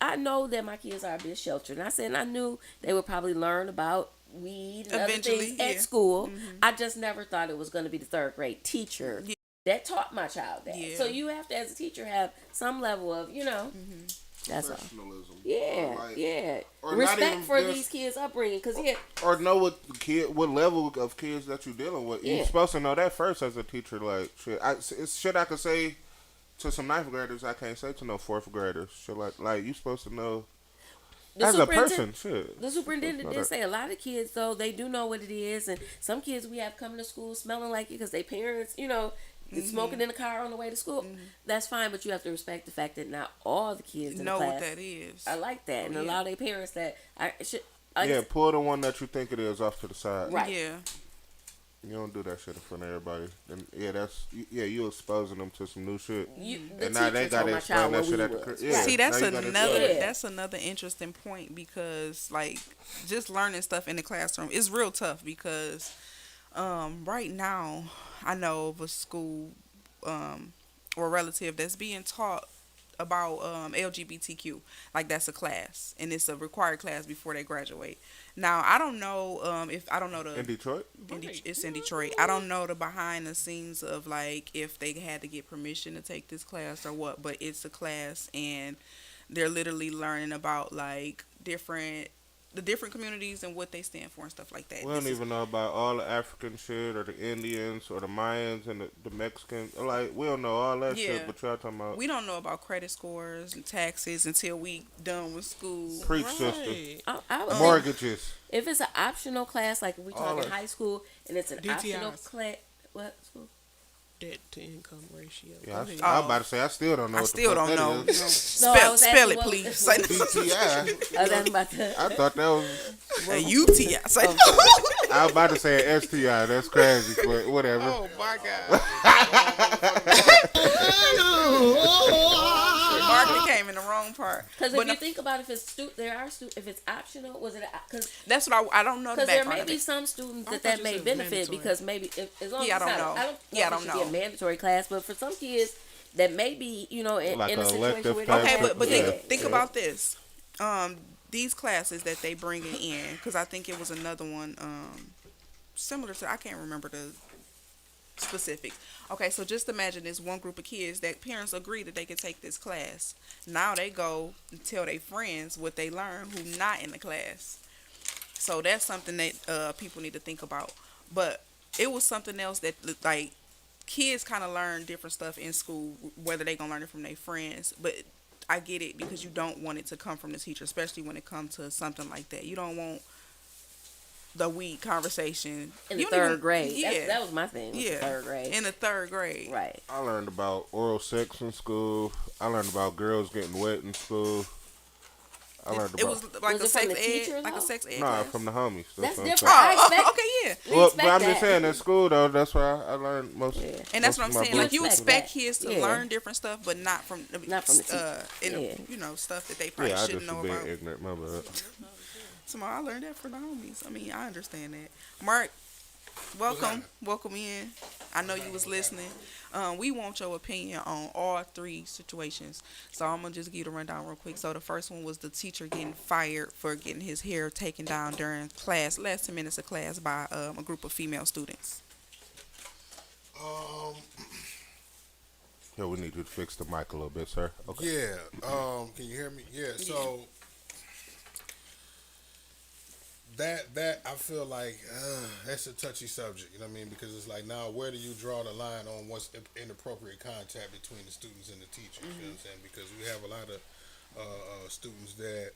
I know that my kids are a bit sheltered. And I said, and I knew they would probably learn about weed and other Eventually, things yeah. at school. I just never thought it was going to be the third grade teacher Yeah. that taught my child that. Yeah. So you have to, as a teacher, have some level of, that's all. Professionalism. Yeah, Or like- yeah. or not Respect even for just- these kids' upbringing, because Or know what level of kids that you're dealing with. Yeah. You're supposed to know that first as a teacher. Like shit, it's shit I could say to some ninth graders. I can't say to no fourth graders. Shit like you supposed to know as a person. Shit. The superintendent Know did that. say a lot of kids, though, they do know what it is, and some kids we have coming to school smelling like it because their parents, smoking in the car on the way to school. That's fine, but you have to respect the fact that not all the kids in Know the what class that is. are like that, and Yeah. allow their parents that Yeah, pull the one that you think it is off to the side. Right. Yeah. You don't do that shit in front of everybody. And you exposing them to some new shit. the And now they teacher gotta told my explain child that where shit we at the was. crib. Yeah. See, that's now you gotta another explain it. that's another interesting point because like just learning stuff in the classroom is real tough because right now I know of a school or relative that's being taught about LGBTQ, like that's a class and it's a required class before they graduate. Now I don't know if I don't know the In Detroit? it's in Detroit. I don't know the behind the scenes of like if they had to get permission to take this class or what, but it's a class and they're literally learning about like the different communities and what they stand for and stuff like that. We don't even know about all the African shit or the Indians or the Mayans and the Mexicans. Like, we don't know all that Yeah. shit, but y'all talking about We don't know about credit scores and taxes until we done with school. preach sister. Right. I would think Mortgages. if it's an optional class, like we All talking that. high school, and it's an DTIs. optional class, what school? Debt to income ratio. Yeah, Go I ahead. was about to say, I still don't know I what the still fuck don't know. that is. No, I was Spell asking it, what- please. DTI. I was about to. I thought that was. A UTI. I was about to say an STI. That's crazy, but whatever. Oh my God. Mark came in the wrong part. Because But if no, you think about if it's if it's optional, was it? Because that's what I don't know the there background may of be it. some students I that thought you may said benefit mandatory. because maybe as long Yeah, as I don't it's know. not, I don't Yeah, I know don't if it should know. be a mandatory class, but for some kids that may be, in Like a a situation elective where type Okay, Yeah. but Yeah. think about this. These classes that they bringing in, because I think it was another one similar to, I can't remember the specifics. Okay, so just imagine this one group of kids that parents agree that they can take this class. Now they go and tell their friends what they learn who not in the class. So that's something that people need to think about. But it was something else that like kids kind of learn different stuff in school, whether they gonna learn it from their friends. But I get it because you don't want it to come from the teacher, especially when it comes to something like that. You don't want the weed conversation in the You don't third even- grade. Yeah, That was my thing. Was yeah, the third grade. in the third grade. Right. I learned about oral sex in school. I learned about girls getting wet in school. I learned It about was like Was a it from sex the teacher, ed, like a though? sex ed nah class. from the homies. That's what I'm different. saying. I expect, okay, yeah. we Well, expect but I'm that. just saying at school though. That's where I learned most. Yeah. And that's most what I'm of my saying. Like you bullshit. expect that. kids to Yeah. learn different stuff, but not from Not from the teacher. Yeah. Stuff that they probably Yeah, I shouldn't just know being about. ignorant. My bad. So I learned that from the homies. I mean, I understand that. Mark, welcome in. I know you was listening. We want your opinion on all three situations. So I'm gonna just give you the rundown real quick. So the first one was the teacher getting fired for getting his hair taken down during class, last 10 minutes of class by a group of female students. Yeah, we need you to fix the mic a little bit, sir. Okay. Yeah. Can you hear me? Yeah. So that I feel like that's a touchy subject. You know what I mean? Because it's like now, where do you draw the line on what's inappropriate contact between the students and the teachers? You know what I'm saying? Because we have a lot of students that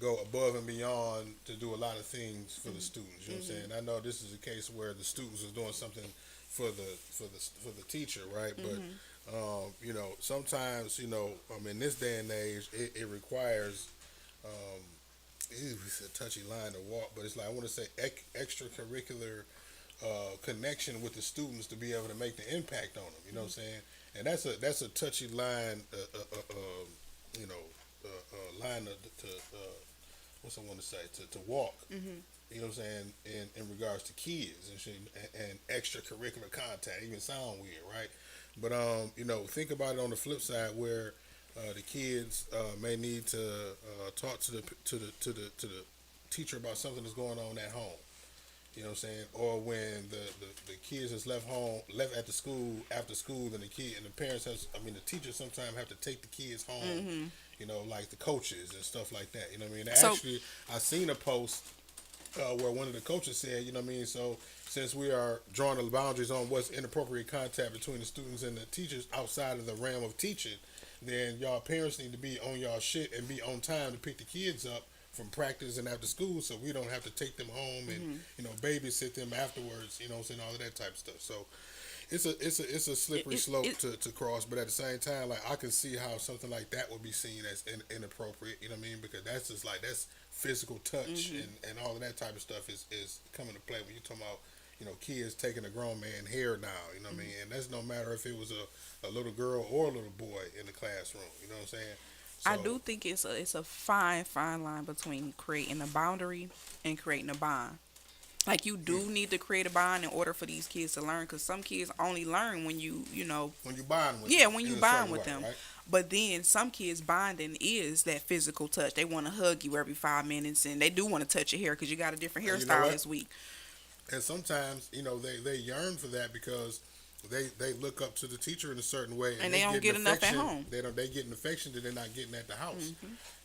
go above and beyond to do a lot of things for the students. You know what I'm saying? I know this is a case where the students is doing something for the teacher, right? But sometimes in this day and age, it requires it's a touchy line to walk, but it's like I want to say extracurricular connection with the students to be able to make the impact on them. You know what I'm saying? And that's a touchy line. Line to what's I want to say to walk. You know what I'm saying? In regards to kids and shit, and extracurricular contact, even sound weird, right? But think about it on the flip side where the kids may need to talk to the teacher about something that's going on at home. You know what I'm saying? Or when the kids is left at the school after school, and the parents the teachers sometimes have to take the kids home. You know, like the coaches and stuff like that. You know what I mean? So- Actually, I seen a post where one of the coaches said, you know what I mean? So since we are drawing the boundaries on what's inappropriate contact between the students and the teachers outside of the realm of teaching, then y'all parents need to be on y'all shit and be on time to pick the kids up from practice and after school, so we don't have to take them home and babysit them afterwards. You know what I'm saying? All of that type of stuff. So it's a slippery slope to cross, but at the same time, like I can see how something like that would be seen as inappropriate. You know what I mean? Because that's just like that's physical touch and all of that type of stuff is coming to play when you're talking about kids taking a grown man hair down. You know what I mean? And that's no matter if it was a little girl or a little boy in the classroom. You know what I'm saying? I do think it's a fine line between creating a boundary and creating a bond. Like you do need to create a bond in order for these kids to learn, because some kids only learn when you when you bond with yeah them when you in a bond certain with way, them. right? But then some kids bonding is that physical touch. They want to hug you every 5 minutes, and they do want to touch your hair because you got a different And you know hairstyle what? this week. And sometimes they yearn for that because they look up to the teacher in a certain way, And they don't get enough at affection. home. They get an affection that they're not getting at the house.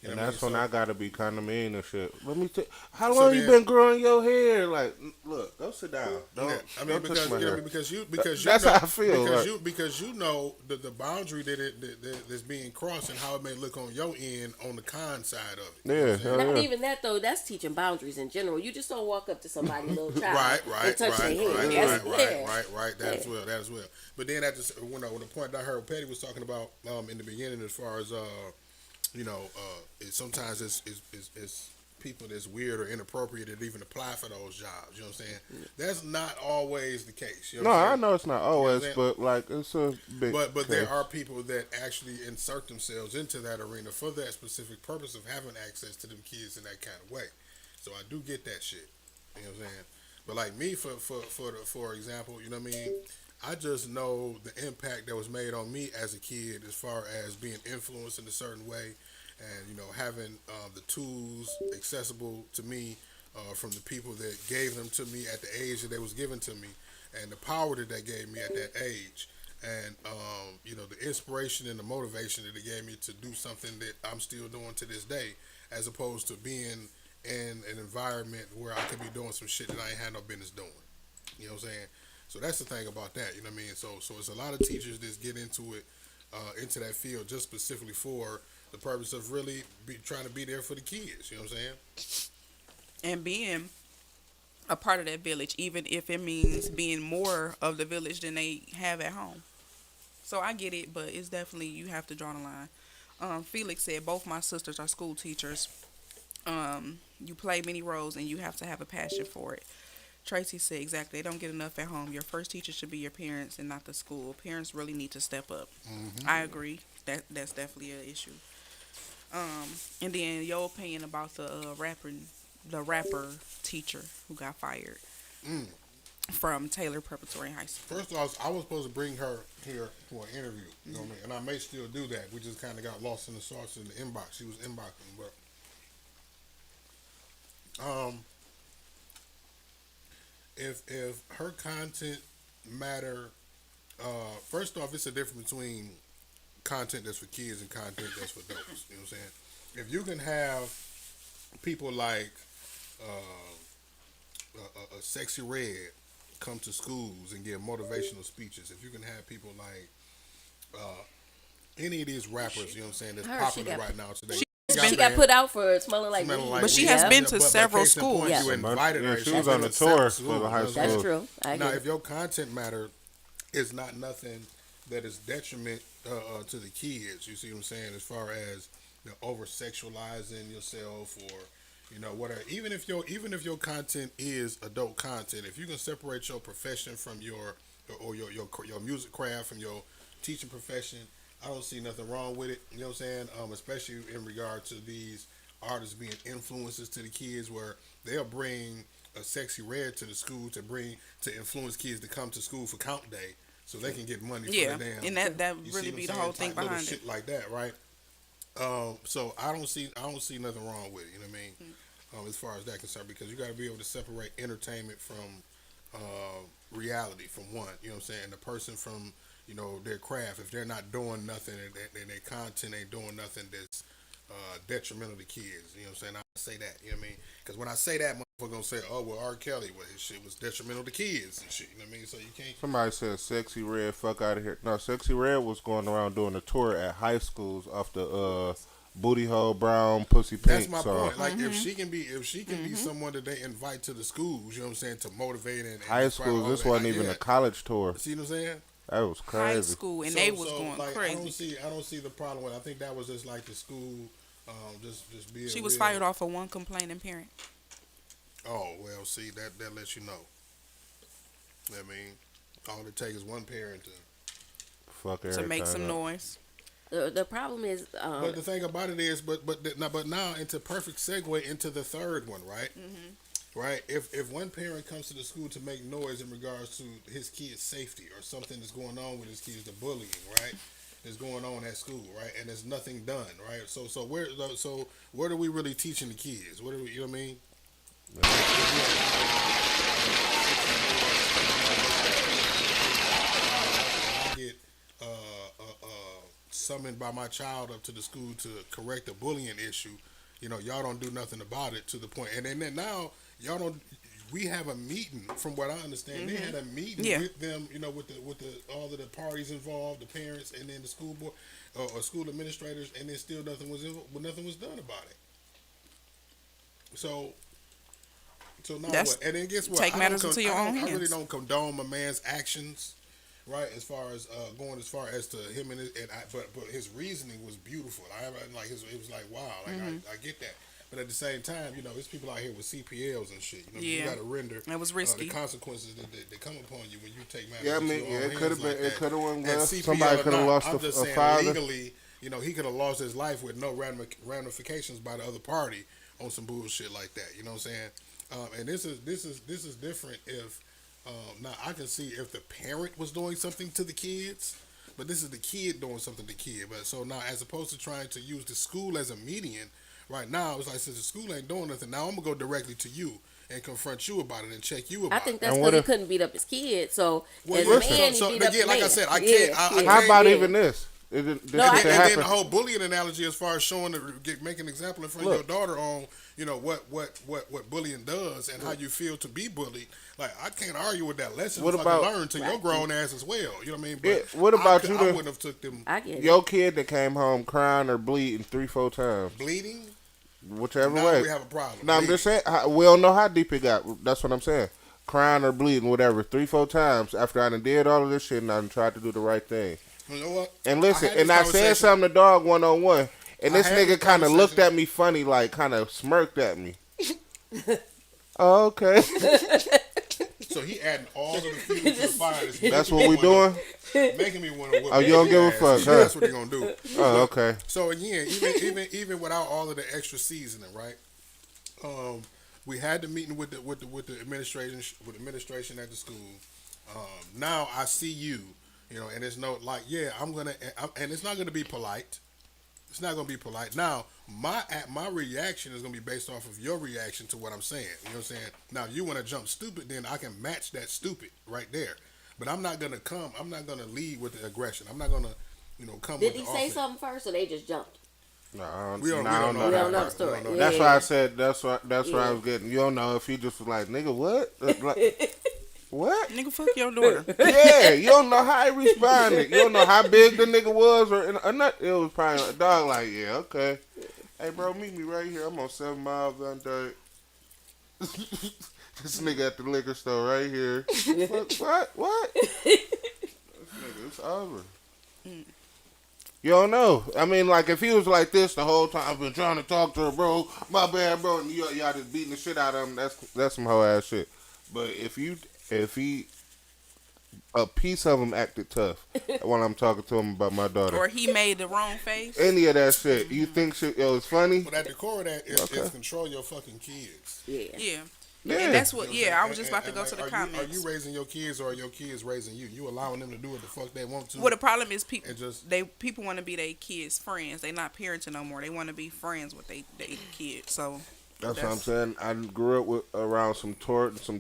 You know And what I that's mean? when So- I gotta be kind of mean and shit. Let me how So long you then- been growing your hair? Like, look, go sit down. Don't, Yeah, I mean, don't because touch my you know, hair. because you That's know, how I feel, because like- because you know the boundary that's being crossed and how it may look on your end on the con side of it. You know what I'm saying? Not yeah. even that though. That's teaching boundaries in general. You just don't walk up to somebody, little child, Right, and touch their head. That's yeah. That as well. But then at the when the point that I heard Petty was talking about in the beginning, as far as sometimes it's people that's weird or inappropriate that even apply for those jobs. You know what I'm saying? That's not always the case. You know No, what I'm I saying? know it's not always, saying? but like it's a big. But case. there are people that actually insert themselves into that arena for that specific purpose of having access to them kids in that kind of way. So I do get that shit. You know what I'm saying? But like me, for example, you know what I mean? I just know the impact that was made on me as a kid, as far as being influenced in a certain way, and having the tools accessible to me from the people that gave them to me at the age that they was given to me, and the power that they gave me at that age, and the inspiration and the motivation that they gave me to do something that I'm still doing to this day, as opposed to being in an environment where I could be doing some shit that I ain't had no business doing. You know what I'm saying? So that's the thing about that. You know what I mean? So it's a lot of teachers that get into it, into that field just specifically for the purpose of really trying to be there for the kids. You know what I'm saying? And being a part of that village, even if it means being more of the village than they have at home. So I get it, but it's definitely, you have to draw the line. Felix said, both my sisters are school teachers. You play many roles and you have to have a passion for it. Tracy said, exactly, they don't get enough at home. Your first teacher should be your parents and not the school. Parents really need to step up. I agree. That's definitely an issue. And then your opinion about the rapper teacher who got fired from Taylor Preparatory High School. First of all, I was supposed to bring her here for an interview. You know what I mean? And I may still do that. We just kind of got lost in the sauce in the inbox. She was inboxing, but if her content matter, first off, it's a difference between content that's for kids and content that's for adults. You know what I'm saying? If you can have people like a Sexy Red come to schools and give motivational speeches, if you can have people like any of these rappers, you know what I'm saying, that's I heard she popular got- right now today. She got put out for smelling like Smelling weed. like But she weed. has been to But several case in point, schools. You Yeah. invited her. Yeah, she She's was on been the to several tour schools, for the high you know what I'm That's saying? true. I Now, agree. if your content matter is not nothing that is detriment to the kids, you see what I'm saying, as far as over sexualizing yourself or whatever. Even if your content is adult content, if you can separate your profession from your music craft from your teaching profession, I don't see nothing wrong with it. You know what I'm saying? Especially in regard to these artists being influences to the kids, where they'll bring a Sexy Red to the school to influence kids to come to school for count day, so they can get money Yeah, for the damn. and that you really see be what the I'm whole saying? thing Type little behind shit it. like that, right? So I don't see nothing wrong with it. You know what I mean? as far as that concerned, because you got to be able to separate entertainment from reality. From one, you know what I'm saying, and the person from their craft. If they're not doing nothing and their content ain't doing nothing that's detrimental to kids, you know what I'm saying. I say that, you know what I mean, because when I say that, motherfucker gonna say, oh well, R. Kelly, well his shit was detrimental to kids and shit. You know what I mean? So you can't. Somebody said Sexy Red, fuck out of here. No, Sexy Red was going around doing a tour at high schools off the Booty Hole Brown Pussy Pink That's my song. point. Like if she can be someone that they invite to the schools, you know what I'm saying, to motivate and High inspire all schools, this that. wasn't even a college tour. See what I'm saying? That was High crazy. school, and So- they was so, going like, crazy. I don't see the problem with it. I think that was just like the school, just being. She was real. fired off of one complaining parent. Oh well, see that lets you know. I mean, all it takes is one parent to. Fuck To everything make some up. noise. The problem is, But the thing about it is, but now into perfect segue into the third one, right? Right. If one parent comes to the school to make noise in regards to his kid's safety or something that's going on with his kids, the bullying, right? Is going on at school, right? And there's nothing done, right? So where are we really teaching the kids? What do we, you know what I mean? I get summoned by my child up to the school to correct a bullying issue. Y'all don't do nothing about it to the point. And then now y'all don't. We have a meeting, from what I understand. They had a meeting with them, with the all of the parties involved, the parents, and then the school board or school administrators, and then still nothing was done about it. So now That's- what? And then guess what? take I matters don't into your own I really hands. don't condone my man's actions, right? As far as going as far as to him and but his reasoning was beautiful. It was like wow, like I get that. But at the same time, there's people out here with CPLs and shit. You got to render That was risky. the consequences that come upon you when you take matters. Yeah, I into mean, your own it could have hands like been. It that. could have went And left. CPL Somebody or could have not, lost I'm just a saying father. legally, he could have lost his life with no ramifications by the other party on some bullshit like that. You know what I'm saying? And this is different if now I can see if the parent was doing something to the kids, but this is the kid doing something to the kid. But so now, as opposed to trying to use the school as a median, right now it's like, since the school ain't doing nothing, now I'm gonna go directly to you and confront you about it and check you about I think it. that's And what because he if- couldn't beat up his kid. So Well, as a listen, man, so he beat up again, the like I man. said, I Yeah, can't- I yeah. How about yeah. even this? This No, could I- And then happen. the whole bullying analogy, as far as showing, making an example in front Look. of your daughter on, what bullying does and how you feel to be bullied. Like, I can't argue with that lesson. What What about- learn to your grown ass as well? You know what I mean? But Yeah, what about I you I to- wouldn't have took them I get it. Your kid that came home crying or bleeding 3-4 times, bleeding. whichever Now way. we have a problem. No, I'm just saying. We don't know how deep it got. That's what I'm saying. Crying or bleeding, whatever, 3-4 times after I done did all of this shit and I done tried to do the right thing. You know what? And listen, I had and this I said conversation- something to dog 1-on-1, and I this had this nigga kind of looked conversation- at me funny, like kind of smirked at me. Oh, okay, So he adding all of the fuel to the fire. that's what we doing. Making me want to whoop. Oh, you don't give a his fuck, ass. huh? That's what he gonna do. Oh, okay. So again, even without all of the extra seasoning, right? We had the meeting with the administration at the school. Now I see you, and it's no like, yeah, and it's not gonna be polite. It's not gonna be polite. Now my reaction is gonna be based off of your reaction to what I'm saying. You know what I'm saying? Now if you want to jump stupid, then I can match that stupid right there. But I'm not gonna lead with the aggression. I'm not gonna, come Did with he the say offense. something first, or they just jumped? No, I We don't know. know We that don't know the part. story. We don't know Yeah. That's why I said that's why I Yeah. was getting. You don't know if he just was like, nigga, what? Like, what? Nigga, fuck your daughter. Yeah, you don't know how he responded. You don't know how big the nigga was or not. It was probably a dog like, yeah, okay. Hey, bro, meet me right here. I'm on 7 Mile Gun Dirt. This nigga at the liquor store right here. What? This nigga, it's over. You don't know. I mean, like, if he was like this the whole time, I've been trying to talk to her, bro. My bad, bro. And y'all just beating the shit out of him. That's some hoe ass shit. But if he, a piece of him acted tough when I'm talking to him about my daughter. Or he made the wrong face. Any of that shit. You think shit, it was funny? But at the core of that is Okay. control your fucking kids. Yeah. Yeah. Yeah. And that's what, You know what I'm I saying? was just about to And go like, to the are comments. you raising your kids, or are your kids raising you? You allowing them to do what the fuck they want to? Well, the problem is people. And just- People want to be their kids' friends. They not parenting no more. They want to be friends with they kids. So That's what I'm saying. I grew up around some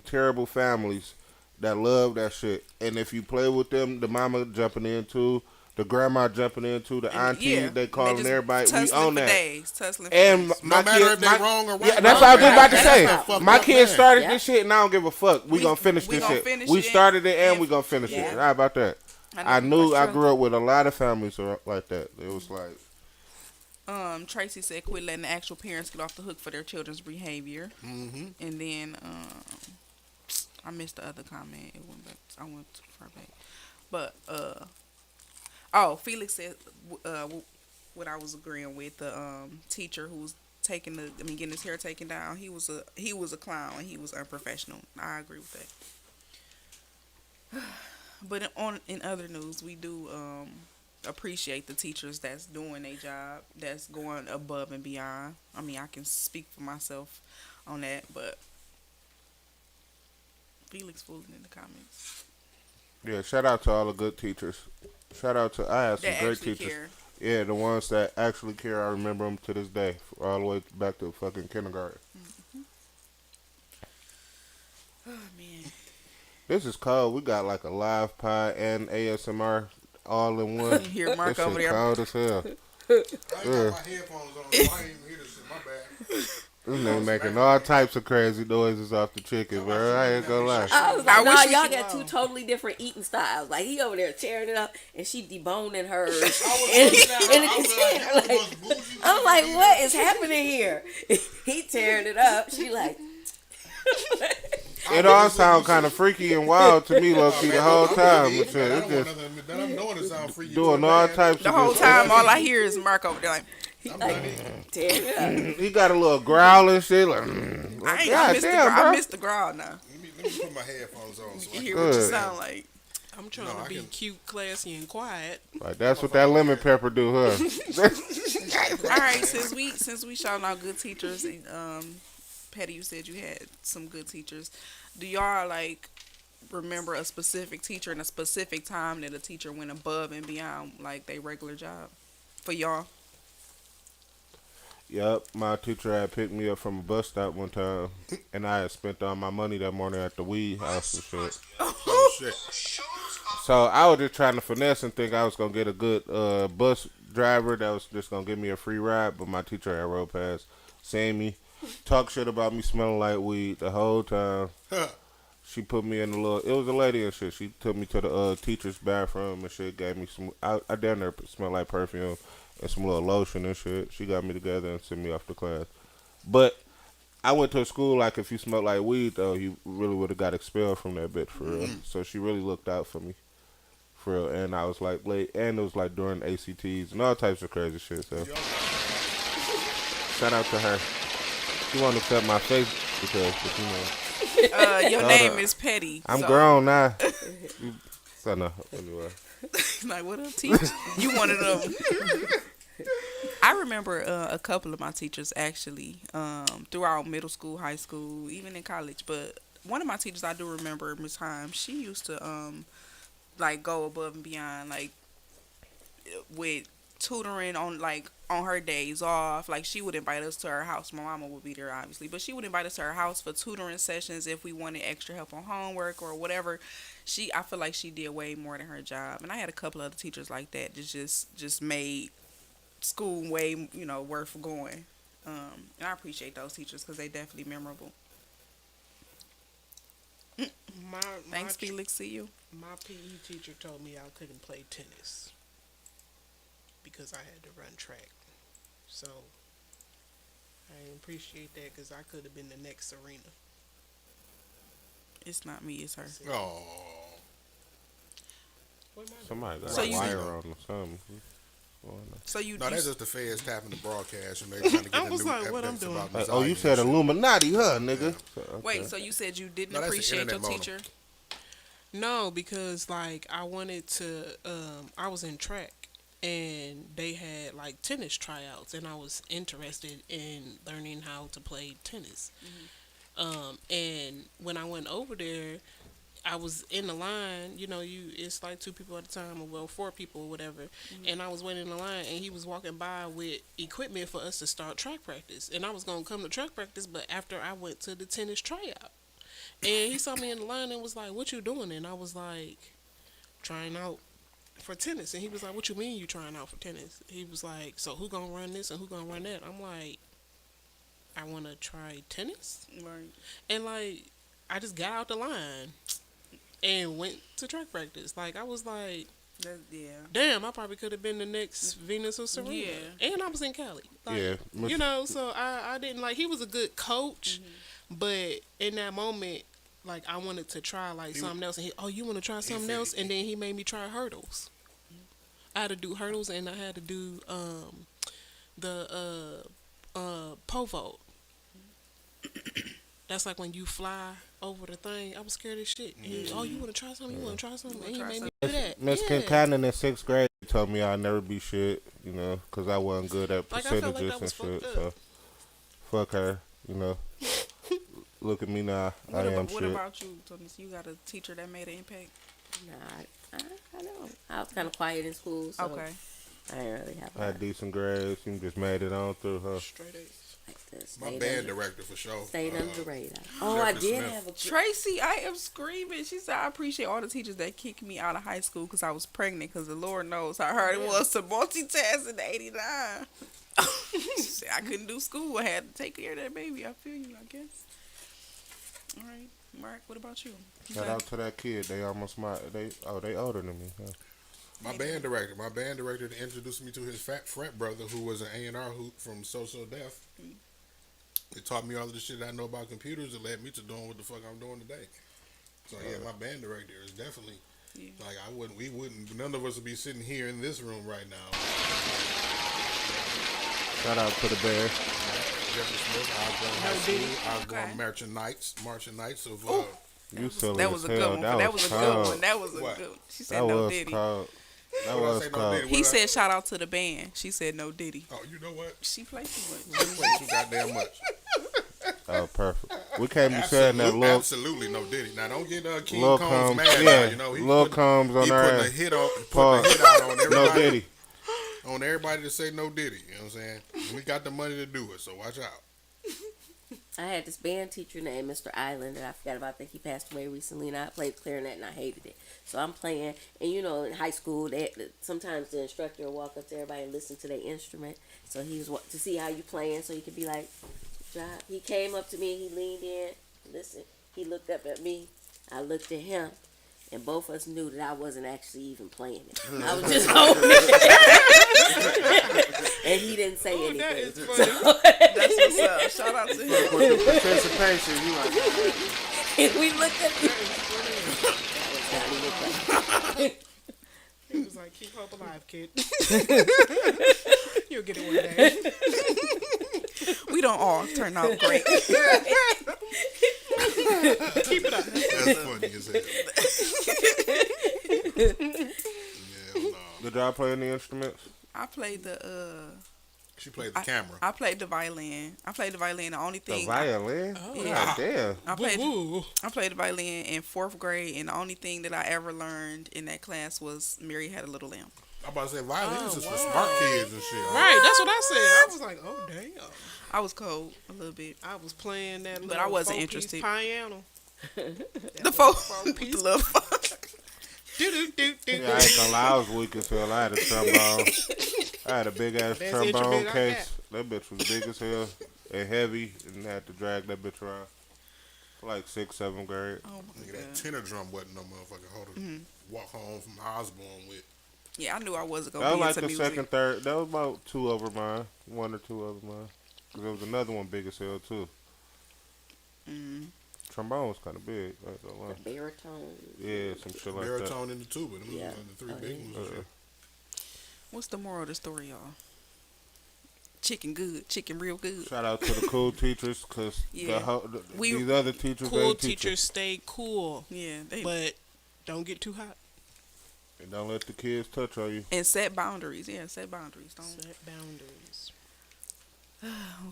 terrible families that love that shit. And if you play with them, the mama jumping in too, the grandma jumping in too, the And, auntie, yeah, they and calling just everybody. We tussling own for that. days. Tussling for And days. my No matter kid, if they wrong or right. yeah, that's what I was just about to That's say. not fucked My up, kid man. started Yeah. this shit, and I don't give a fuck. We gonna finish we this gonna shit. finish We it started it, and and- we gonna finish Yeah. it. How about that? I know. knew I That's true. grew up with a lot of families like that. It was like, Tracy said, "Quit letting the actual parents get off the hook for their children's behavior." Mm-hmm. And then I missed the other comment. It went back. I went too far back. But Felix said what I was agreeing with the teacher who was getting his hair taken down. He was a clown. He was unprofessional. I agree with that. But in other news, we do appreciate the teachers that's doing their job, that's going above and beyond. I mean, I can speak for myself on that, but Felix fooling in the comments. yeah. Shout out to all the good teachers. Shout out to I had some That great actually teachers. care. Yeah, the ones that actually care. I remember them to this day, all the way back to fucking kindergarten. Oh man. This is cold. We got like a live pod and ASMR all in one. You hear Mark This over shit there. cold as hell. I ain't got my headphones on, so I ain't even hear this shit. My bad. This nigga making all types of crazy noises off the chicken, bro. I ain't gonna lie. I was I like, wish nah, we y'all could- got two totally different eating styles. Like, he over there tearing it up, and she deboning hers. I was And- looking at her, and I was it's like, like- you was bougie. I'm like, what is happening here? He tearing it up. She like, It all sound kind of freaky and wild to me, low key, the whole time. But shit, I it's don't want just nothing. That I'm knowing it sound freaky. doing too, all man. types The of whole shit. time, all I hear is Mark over there like, I'm done eating. tearing it up. He got a little growl and shit. Like, I missed the growl now. Let me put my headphones on. So You I hear can- what you Good. sound like. I'm trying No, I to be can- cute, classy, and quiet. Like that's what that lemon pepper do, huh? All right, since we shouting out good teachers, Patty, you said you had some good teachers. Do y'all like remember a specific teacher in a specific time that a teacher went above and beyond like their regular job for y'all? Yep, my teacher had picked me up from a bus stop one time, and I had spent all my money that morning at the weed house and shit. Oh shit. So I was just trying to finesse and think I was gonna get a good bus driver that was just gonna give me a free ride, but my teacher had rode past, seen me, talk shit about me smelling like weed the whole time. She put me in a little. It was a lady and shit. She took me to the teacher's bathroom and shit. Gave me some. I down there smelled like perfume and some little lotion and shit. She got me together and sent me off to class. But I went to a school like if you smelled like weed though, you really would have got expelled from that bitch for real. So she really looked out for me. For real. And I was like late, and it was like during ACTs and all types of crazy shit. So shout out to her. She won't accept my face because, but, you know. Your name is Petty. I'm so- grown now. So no, anyway. Like, what up, teacher? You one of them. I remember a couple of my teachers actually throughout middle school, high school, even in college. But one of my teachers I do remember, Miss Himes, she used to like go above and beyond, like with tutoring on her days off. Like she would invite us to her house. My mama would be there obviously, but she would invite us to her house for tutoring sessions if we wanted extra help on homework or whatever. I feel like she did way more than her job, and I had a couple other teachers like that that just made school way worth going. And I appreciate those teachers because they definitely memorable. My Thanks, Felix. See you. My PE teacher told me I couldn't play tennis because I had to run track. So I appreciate that because I could have been the next Serena. It's not me. It's her. Oh. What am I Somebody got So a you- wire on or something. So you. No, you that's just the feds tapping the broadcast and they trying to get I a was new like, what I'm evidence doing? about Oh, you misogyny said and shit. Illuminati, huh, nigga? So, okay. wait. So you said you didn't No, that's the appreciate your internet modem. teacher. No, because like I wanted to I was in track and they had like tennis tryouts and I was interested in learning how to play tennis. And when I went over there, I was in the line, it's like two people at a time, or well, four people or whatever. And I was waiting in the line, and he was walking by with equipment for us to start track practice. And I was gonna come to track practice, but after I went to the tennis tryout, and he saw me in the line and was like, "What you doing?" And I was like, "Trying out for tennis." And he was like, "What you mean you trying out for tennis?" He was like, "So who gonna run this and who gonna run that?" I'm like, "I wanna try tennis." Right. And like, I just got out the line and went to track practice. Like, I was like, Yeah. damn, I probably could have been the next Venus or Serena. Yeah. And I was in Cali. Like, Yeah. so I didn't, like, he was a good coach, but in that moment, like, I wanted to try, like, something else. And you want to try something else? And then he made me try hurdles. I had to do hurdles, and I had to do the pole vault. That's like when you fly over the thing. I was scared as shit. And you want to try something? You want to try something? And he made me do that. Miss Kincannon in 6th grade told me I'd never be shit, because I wasn't good at Like, I felt percentages like that was and shit. fucked So, up. fuck her, Look at me now. I am What shit. about you, Thomas? You got a teacher that made an impact? Nah, I know. I was kind of quiet in school, so Okay. I didn't really have a I lot had decent grades. You just made it on through, huh? Straight A's. like this. My band director for sure. Stayed under the radar. Oh, I Jeffrey did Smith. have a Tracy, I am screaming. She said, I appreciate all the teachers that kicked me out of high school because I was pregnant, because the Lord knows how hard it was to multitask in 89. She said, I couldn't do school. I had to take care of that baby. I feel you, I guess. All right. Mark, what about you? Shout out to that kid. They almost they older than me. Huh? My band director introduced me to his frat brother, who was an A&R hoot from So Deaf. It taught me all of the shit I know about computers. It led me to doing what the fuck I'm doing today. So yeah, my band director is definitely like none of us would be sitting here in this room right now. Shout out to the Bears. Jeffrey Smith, I was going Marching Knights of. You silly That as was a hell. good one. That was a good cold. one. That was a What? good one. She said That no was Diddy. cold. That What I was say, no cold. Diddy? He What I- said shout out to the band. She said no Diddy. Oh, you know what? She played too much. You play too goddamn much. Oh, perfect. We can't be saying that little Absolutely no Diddy. Now don't get King Lil' Combs Combs, mad. yeah. Now, he Lil' putting- Combs on he our putting ass. a hit out Pause. on everybody. no Diddy. On everybody to say no Diddy. You know what I'm saying? We got the money to do it, so watch out. I had this band teacher named Mr. Island that I forgot about. I think he passed away recently, and I played clarinet and I hated it. So I'm playing, and in high school, sometimes the instructor will walk up to everybody and listen to their instrument. So he was to see how you playing, so he could be like, "Drop." He came up to me, he leaned in, listen. He looked up at me, I looked at him, and both of us knew that I wasn't actually even playing it. I was just holding it. And he didn't say anything. That is funny. That's what's up. Shout out to him. With the participation, you like, And we looked at him. That was not even funny. He was like, keep hope alive, kid. You'll get it one day. We don't all turn out great. Keep it up. That's funny as hell. Yeah, no. did y'all play any instruments? I played the She played the camera. I played the violin. The only The thing violin? Yeah. God damn. I played Woo. I played the violin in 4th grade, and the only thing that I ever learned in that class was Mary Had a Little Lamb. I'm about to say violins is for smart kids and shit. Right, that's what I said. I was like, oh, damn. I was cold a little bit. I was playing that But little I wasn't 4-piece interested. piano. The piece. the little Do-do-do-do-do. Yeah, I ain't gonna lie, I was weak as hell. I had a trombone. I had a big ass Best trombone instrument I case. That bitch was big as hell and heavy, and I had to drag that bitch around. Like 6th, 7th grade. Oh my Nigga, god. that tenor drum wasn't no motherfucking hold to walk home from Osborne with. Yeah, I knew I wasn't That gonna was be like into the music. 2nd, 3rd. That was about 2 over mine. 1 or 2 over mine. 'Cause there was another one big as hell too. Trombone was kind of big. I ain't gonna lie. Baritone. Yeah, some shit like that. Baritone and the tuba. Them Yeah. was the three big ones. and shit. What's the moral of the story, y'all? Chicken good, chicken real good. Shout out to the cool teachers, cause Yeah. these other teachers, Cool they teachers. teachers stay cool, Yeah, but don't get too hot. And don't let the kids touch on you. and set boundaries. Yeah, set boundaries. Don't. Set boundaries.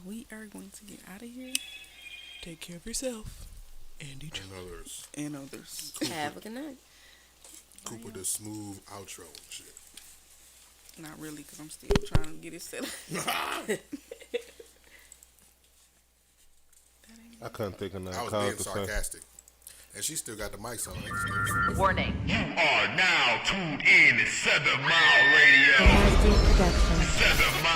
We are going to get out of here. Take care of yourself. And each and others. and others. Have a good night. Cooper, the smooth outro and shit. Not really, because I'm still trying to get it set up. I couldn't think of nothing. I was called being to say. sarcastic. And she still got the mics on. Warning. You are now tuned in to 7 Mile Radio. 7 Mile